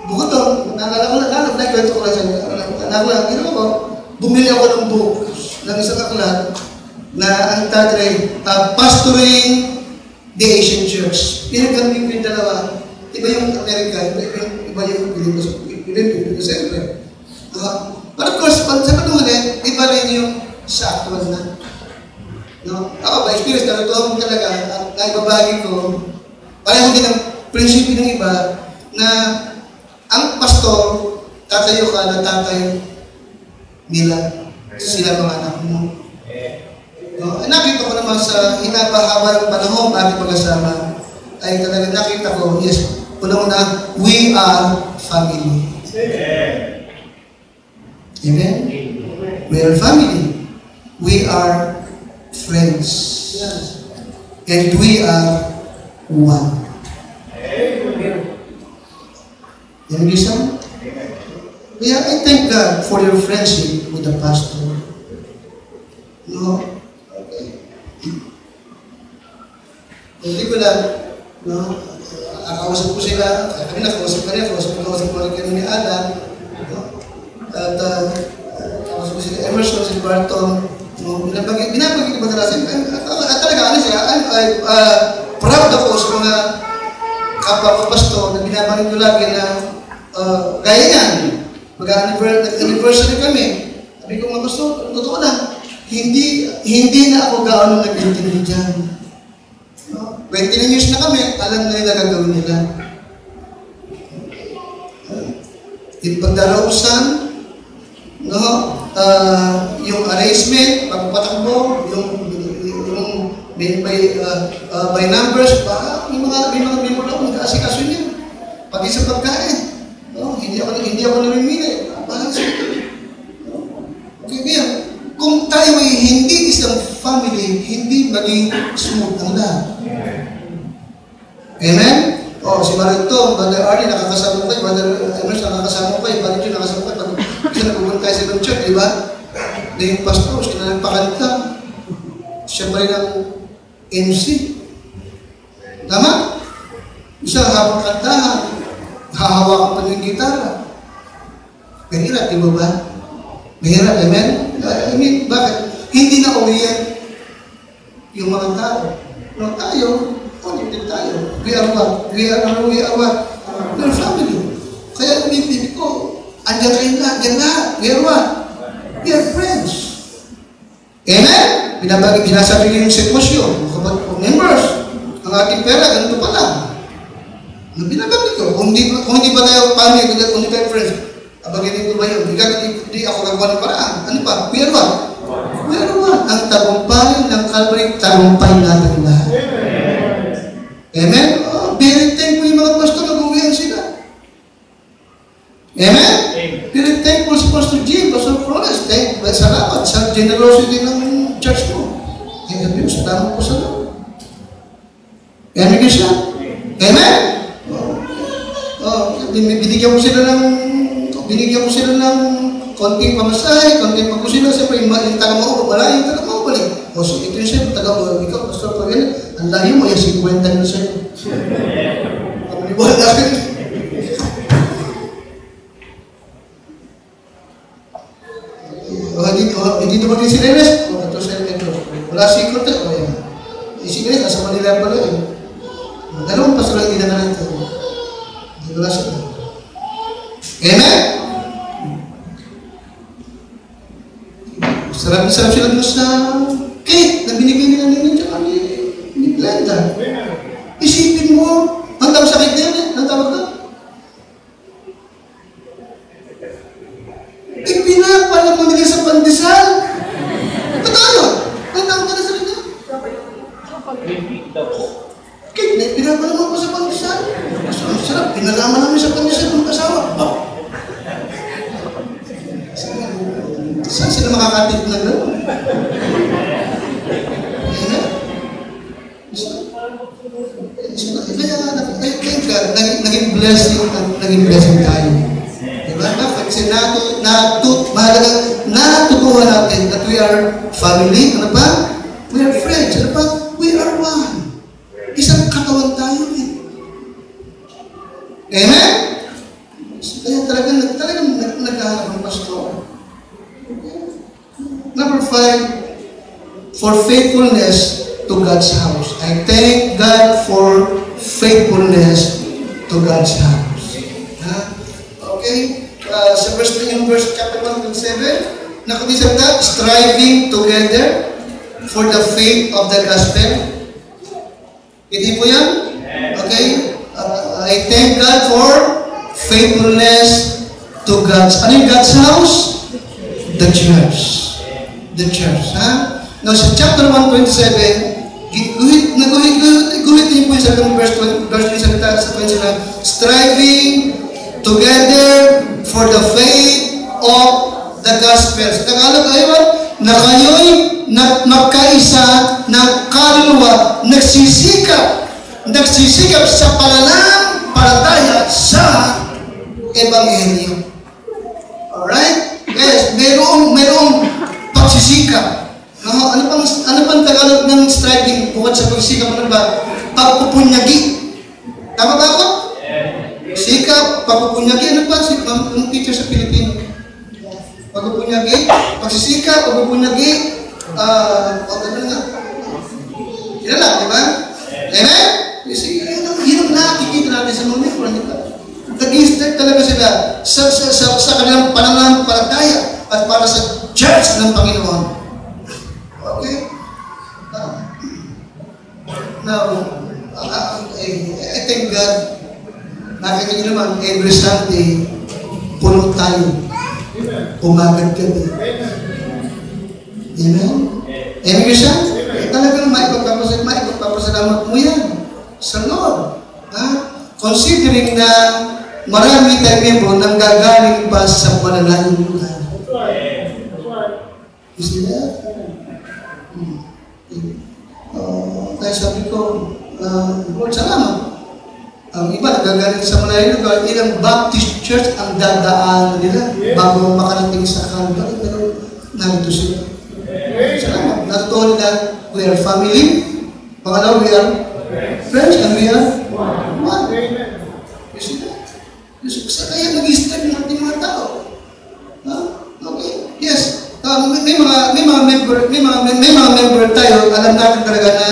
bukod doon, nagkwento ko lang siya. Ginawa ko, bumili ako ng books ng isang aklat na ang title Pastoring the Asian Church. Pinagambing ko yung dalawa. Iba yung American, iba yung Pilipos. Siyempre. But of course, sa patungan iba rin yung sa actual na. No? Ako ba, experience na ito talaga, at naibabagi ko Pareho din ang prinsipyo ng iba na ang pastor, tatayo ka na tatay nila, sila mga anak mo. Nakita ko naman sa hinabahaba ng panahon ating pag-asama, ay talaga nakita ko, yes, unang-una, we are family. Amen? We are family. We are friends. And we are one. Yan ang isa? Kaya I thank God for your friendship with the pastor. No? Okay. Hindi ko lang, no? Akausap ko sila, kami nakausap ka rin, kausap ko rin kami ni Adam. No? At kausap ko sila Emerson, si Barton, no? Binabagay ko ba talaga? At talaga, ano siya, I'm proud ako sa mga kapwa-pastor na binabagay ko lagi na gaya yan. Mag-anniversary kami. Sabi ko, mga pastor, totoo lang, hindi na ako gaano nag-intindi dyan. No? 29 years na kami, alam na nila gagawin nila. Yung pagdarausan, no? Yung arrangement, pagpatakbo, yung by numbers, may mga member ako nag-aasikaso niya. Pati sa pagkain. No? Hindi ako namimili. Parang sa ito. Okay, kaya, kung tayo ay hindi isang family, hindi maging smooth ang lahat. Amen? Si Marito, Brother Arnie, nakakasama ko kayo, Brother Emerson, nakakasama ko kayo, Brother Joe, nakakasama ko kayo, pag isa napupunta tayo sa ibang church, di ba? Na yung pastor, sila nagpakanta, siya pa rin ang MC. Tama? Isa, habang kantahan, hahawakan pa ng gitara. Mahirap, di ba ba? Mahirap, amen? I mean, bakit? Hindi na uwiyan yung mga tao. No, tayo, connected tayo. We are what? We are what? We are family. Kaya umipili ko, andyan kayo na, andyan lahat. We are what? We are friends. Amen? Binasabi niyo yung sitwasyon. Kapag members, ang ating pera, ganito pa lang. Binabagay ko. Kung hindi ba tayo family, kung hindi tayo friends, abagin ko ba yun? Hindi ako gagawa ng paraan. Ano pa? We are what? We are what? Ang tagumpay ng Calvary, tagumpay natin lahat. Amen? Very thankful yung mga pastor, nag-uwihan sila. Amen? Very thankful si Pastor Jim, Pastor Flores. Salamat sa generosity ng church mo. Salamat po sa Lord. Amen ka siya? Amen? Binigyan ko sila ng konting pamasahe, konting pagkusila. Siyempre, yung taga-maubo, wala yung taga-maubo balik. So, ito yung siyempre, taga-maubo. Ikaw, Pastor Pagano, ang layo mo, yung 50 na sa'yo. Kapalibuhan natin. Dito ba din si Renes? Ito sa'yo, ito. Wala si Ikote. Si Renes, nasa Manila pala eh. Dalawang pastor lang din na ito. Wala siya. Amen? Sarap-sarap sila doon sa cake na binigay nila ninyo ni Glenda. Isipin mo, ang tawag sa cake na yun eh? Ang tawag na? Ipinapala mo nila sa pandesal. Totoo yun? Ang tawag na sa kanya? Cake na ipinapala mo ko sa pandesal. Ang sarap, pinalaman namin sa pandesal ng kasawa. Saan sila makakatip na gano'n? Kaya naging blessing tayo. Diba? Kasi mahalagang natutuwa natin that we are family. Ano pa? We are friends. Ano pa? We are one. Isang katawan tayo eh. Amen? Kaya talagang naghahanap ng pastor. Number 5, for faithfulness to God's house. I thank God for faithfulness to God's house. Okay? Sa verse 3 in verse chapter 1 to 7, nakabisag na, striving together for the faith of the gospel. Hindi po yan? Okay? I thank God for faithfulness to God's. Ano yung God's house? The church. The church. Ha? Now, sa chapter 127, guhit niyo po yung second verse yung salita sa 20 na, striving together for the faith of the gospel. Sa Tagalog, ayun, na kayo'y magkaisa ng kaluluwa, nagsisikap sa pananampalataya sa Ebanghelyo. Alright? Yes, mayroong pagsisikap. Ano pang Tagalog ng striving bukod sa pagsisikap? Ano ba? Pagpupunyagi. Tama ba ako? Sikap, pagpupunyagi. Ano pa? Anong teacher sa Pilipino? Pagpupunyagi, pagsisikap, pagpupunyagi, ano nga? Yan lang, di ba? Amen? Yun ang nakikita natin sa mga membro, di ba? Nag-i-start talaga sila sa kanilang pananampalataya at para sa church ng Panginoon. Okay? Now, I thank God, nakita niyo naman, every Sunday, puno tayo. Umagad kami. Amen? Amen ka siya? Talagang maipagpapasalamat mo yan sa Lord. Considering na marami tayong membro nang gagaling pa sa malalayong lugar. You see that? Kaya sabi ko, Lord, salamat. Ang iba nagagaling sa malalayong lugar, ilang Baptist church ang dadaan nila bago makarating sa Calvary. Pero narito sila. Salamat. Natutuwa nila, we are family. Pangalaw, we are friends and we are one. You see that? Kaya nag-i-start ng ating mga tao. Okay. Yes. May mga member tayo, alam natin talaga na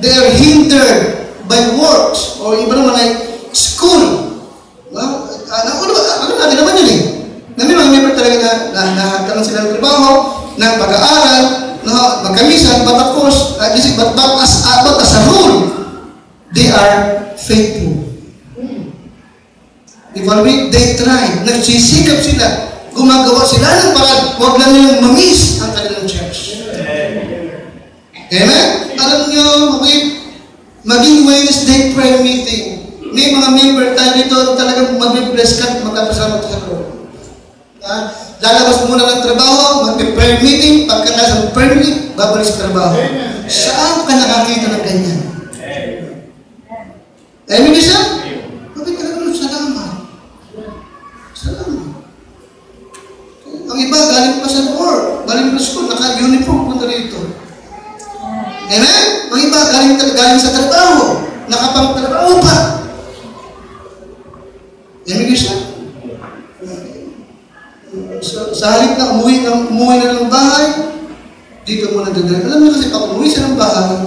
they are hindered by works or iba naman like school. Ano natin naman yun eh. Na may mga member talaga na nahagkaroon sila ng trabaho, ng pag-aaral, magkamisan, but of course, but as a rule, they are faithful. Evaluate, they try. Nagsisikap sila. Gumagawa sila ng parang huwag lang nilang mamiss ang kanilang church. Amen? Alam nyo, maging Wednesday prayer meeting. May mga member tayo dito talagang mag-bless ka at magkapasalamat sa Lord. Lalabas muna ng trabaho, mag-prayer meeting, pagkatapos ng prayer meeting, babalik sa trabaho. Saan ka nakakita ng ganyan? Amen siya? Bakit ka naman salamat? Salamat. Ang iba, galing pa sa work, galing pa sa school, naka-uniform punta rito. Amen? Ang iba, galing sa trabaho, nakapang-trabaho pa. Amen siya? So, sa halip na umuwi na ng bahay, dito muna dadalhin. Alam mo kasi, pag umuwi siya ng bahay,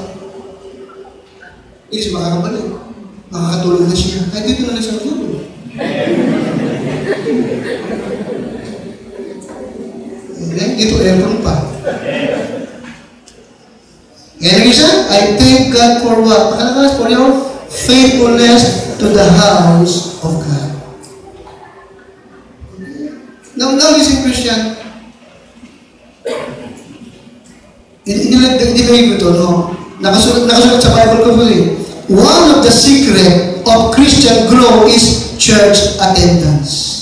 hindi siya makakabalik. Makakatulog na siya. Kahit dito na siya matulog. Dito aircon pa. Ngayon siya, I thank God for what? Pakalakas, for your faithfulness to the house of God. Now listen, Christian. Hindi ko ito, no? Nakasulat sa Bible ko po eh. One of the secret of Christian growth is church attendance.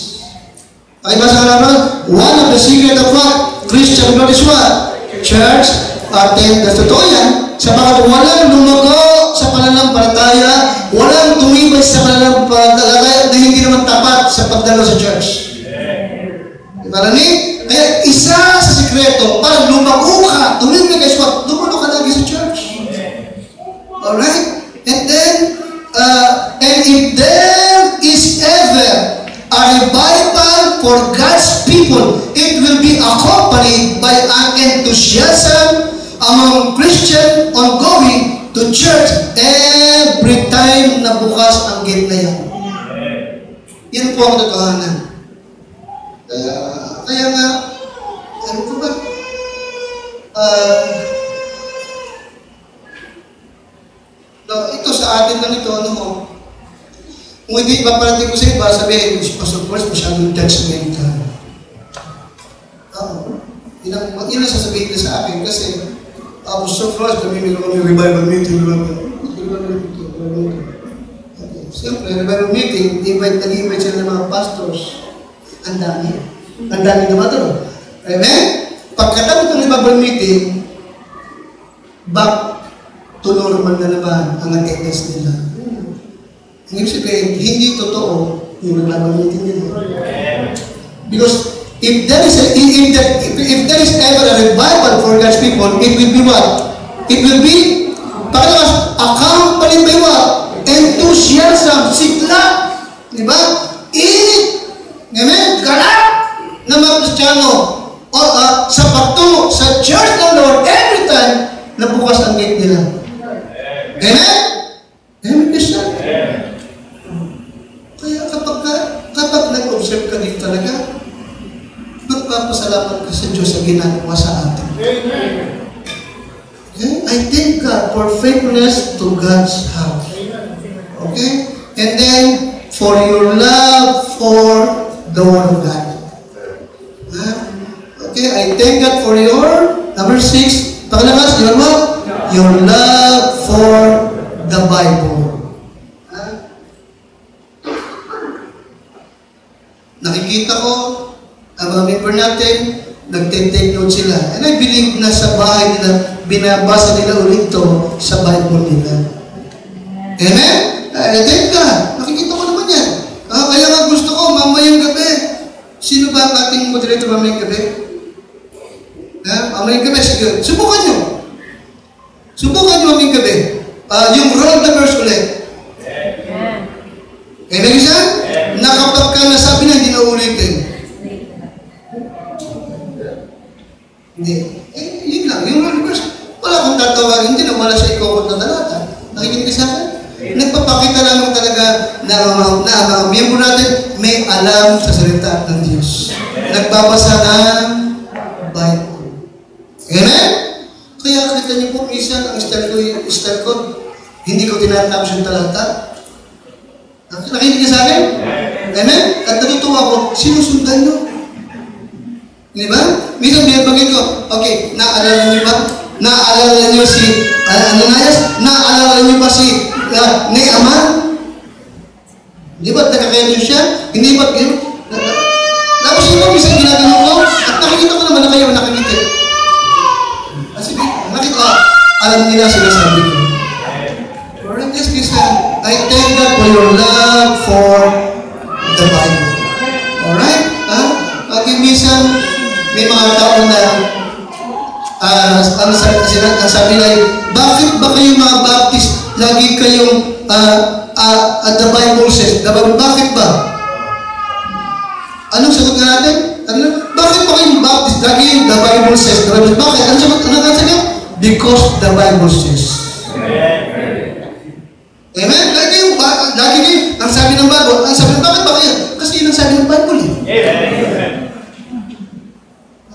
Okay ba sa naman? One of the secret of what? Christian growth is what? Church attendance. Totoo yan. Sapagat walang lumago sa pananampalataya, walang tumibay sa pananampalataya na hindi naman tapat sa pagdalo sa church. Kaya isa sa sikreto, para lumago ka, tumibay ka sa dumalo ka lagi sa church. Alright? And then, and if there is ever a revival for God's people, it will be accompanied by an enthusiasm among Christians ongoing to church every time na bukas ang gate na yan. Yan po ang totohanan. Kaya nga, ano ko ba? Ito sa atin lang ito, ano mo? Kung hindi paparating ko sa iba, sabihin, Pastor Forrest, masyadong judgmental. Yun ang sasabihin niya sa akin kasi Pastor Forrest, namimilo kami revival meeting. Siyempre, revival meeting, nag-invite sila ng mga pastors. Ang dami. Ang dami naman ito. Amen? Pagkatapos ng revival meeting, back to normal na naman ang attendance nila. Ang ibig sabihin, hindi totoo yung revival meeting nila. Because if there is ever a revival for God's people, it will be what? It will be, pagkakas, accompanied by what? Enthusiasm, sigla, di ba? Init, amen? Galak na mga Kristiyano sa pagtungo, sa church ng Lord, every time na bukas ang gate nila. Amen? Amen, Christian? Kaya kapag nag-observe ka dito talaga, magpapasalamat ka sa Diyos sa ginagawa sa atin. Okay? I thank God for faithfulness to God's house. Okay? And then, for your love for the Word of God. Okay? I thank God for your, number 6, pangalakas, your what? Your love for the Bible. Nakikita ko, ang mga member natin, nag-take note sila. And I believe na sa bahay nila, binabasa nila ulit ito sa Bible nila. Amen? Thank God. Nakikita ko naman yan. Kaya nga gusto ko, mamayang gabi. Sino ba ang ating moderator mamayang gabi? Mamayang gabi, sige. Subukan nyo. Subukan nyo mamayang gabi. Yung roll the verse ulit. Amen, isa? Na kapag ka nasabi na, hindi na ulitin. Hindi. Yun lang. Yung roll the verse, wala akong tatawagin. Hindi na wala sa ikokot na talata. Nakikinig ka sa akin? Nagpapakita lamang talaga na ang miyembro natin may alam sa salita ng Diyos. Nagbabasa ng Bible. Amen? Kaya kita niyo po, minsan ang style ko, hindi ko tinatapos yung talata. Nakikinig ka sa akin? Amen? At natutuwa ko, sinusundan nyo. Di ba? Minsan binabagay ko, okay, naaalala niyo ba? Naaalala niyo si Ananias? Naaalala niyo ba si Naaman? Di ba nakakaya niyo siya? Hindi ba? Tapos yun po, minsan ginagano ko, at nakikita ko naman na kayo nakikita. Kasi nakita, alam nila sinasabi ko. Alright, yes, I thank God for your love for the Bible. Alright? Pagin minsan, may mga tao na ang sabi na, bakit ba kayo mga Baptist lagi kayong the Bible says? Bakit ba? Anong sagot nga natin? Bakit ba kayong Baptist lagi yung the Bible says? Bakit? Anong sagot? Anong sagot? Because the Bible says. Amen? Lagi kayo, ang sabi ng Bible, ang sabi ng bakit ba kayo? Kasi yun ang sabi ng Bible eh. Amen.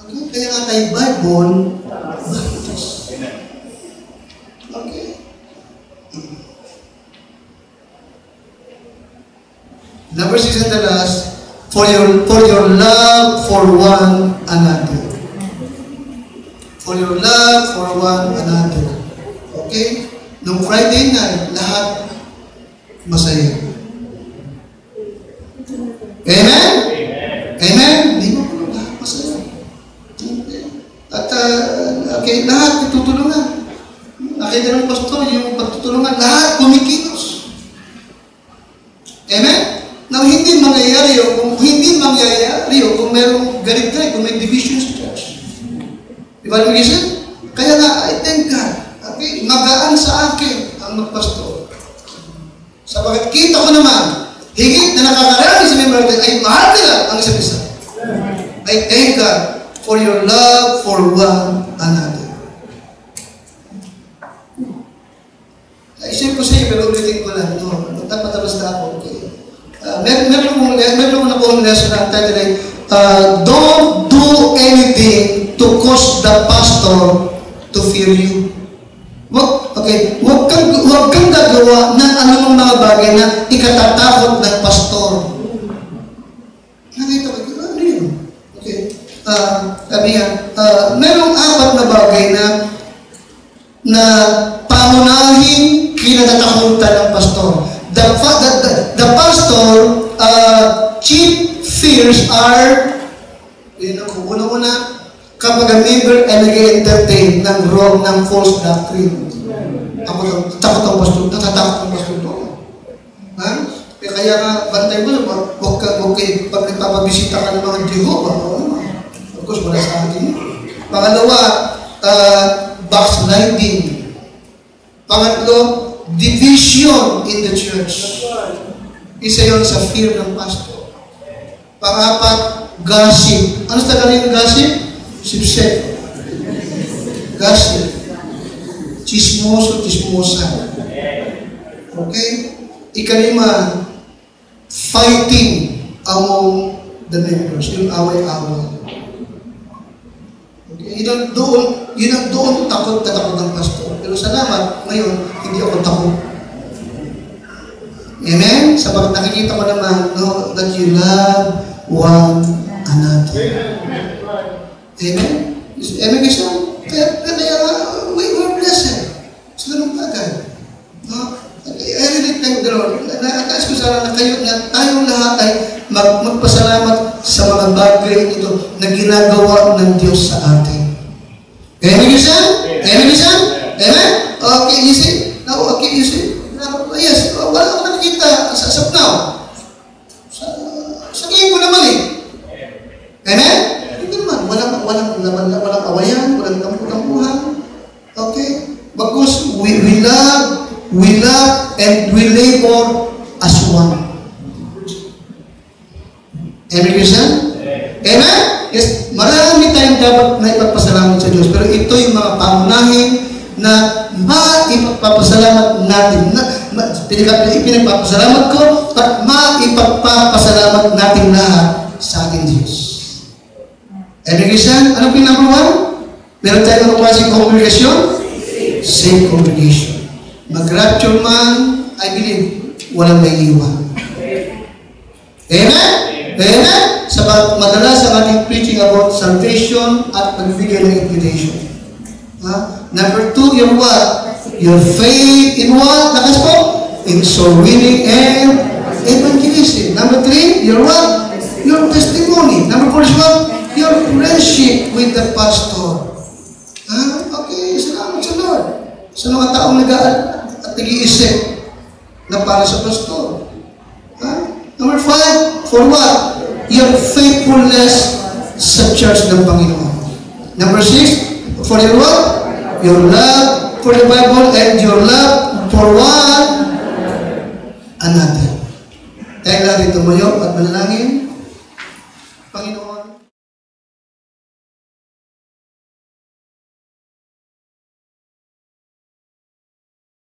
Okay, kaya nga tayo Bible, okay. Number 6 and the last, for your love for one another. For your love for one another. Okay? Nung Friday night, lahat masaya. Amen? Amen? Hindi mo po lahat masaya. At okay, lahat tutulungan. Nakita ng pastor, yung pagtutulungan, lahat kumikilos. Amen? Now, hindi mangyayari yun, kung merong galit-galit, kung may division sa church. Diba naman kasi? Kaya nga, I thank God. Okay, magaan sa akin ang magpastor. Sapagkat kita ko naman, higit na nakakarami sa member ay mahal nila ang isa't isa. I thank God for your love for one another. Isip ko sa iyo, pero ulitin ko lang. Tapos na ako. Okay. Meron ko na po ang lesson na title ay, don't do anything to cause the pastor to fear you. Huwag kang gagawa ng anumang mga mga bagay na ikatatakot ng pastor. Nakita ko, ano yun? Okay. Sabi nga, merong 4 na bagay na pangunahing kinatatakutan ng pastor. The pastor, chief fears are, yun ako, una-una, kapag ang member ay nag-entertain ng wrong, ng false doctrine. Ako, takot ang pastor, natatakot ang pastor doon. Ha? Kaya nga, bantay mo, huwag kayo, pag nagpapabisita ka ng mga Jehovah, of course, wala sa atin. Pangalawa, backsliding. Pangatlo, division in the church. Isa yun sa fear ng pastor. Pangapat, gossip. Ano sa kanil gossip? Sipsep. Gossip. Chismoso, chismosa. Okay? Ikalima, fighting among the members. Yung away-away. Okay? Yun ang doon takot ng pastor. Pero salamat, ngayon, hindi ako takot. Amen? Sapagat nakikita ko naman, no, that you love one another. Amen? Amen kasi kaya we were blessed. Sa ganung bagay. No? I really thank the Lord. Nakakas ko sana na kayo na tayong lahat ay magpasalamat sa mga bagay ito na ginagawa ng Diyos sa atin. Amen kasi? Amen kasi? Amen? Okay, you see? Now, okay, you see? Yes, wala akong nakikita sa now. Sa tingin ko naman eh. Amen? Hindi naman. Walang awayan, walang kampuhan. Okay? Because we love, and we labor as one. Amen, Christian? Amen? Yes, marami tayong dapat na ipagpasalamat sa Diyos. Pero ito yung mga pangunahin na maipagpapasalamat natin. Pinagpapasalamat ko at maipagpapasalamat natin lahat sa ating Diyos. Amen, Christian? Anong pinag-1? Meron tayo ng klaseng congregation? Same congregation. Mag-rapture man, I believe, walang may iwan. Amen? Amen? Sabat madalas ang ating preaching about salvation at magbigay ng invitation. Number 2, your what? Your faith in what? Lakas po? In soul winning and evangelism. Number 3, your what? Your testimony. Number 4 is what? Your friendship with the pastor. Okay, salamat sa Lord. Sa mga taong nag-iisip na para sa pastor. Number 5, for what? Your faithfulness sa church ng Panginoon. Number 6, for your what? Your love for the Bible and your love for one another. Tayo natin tumayo at manalangin.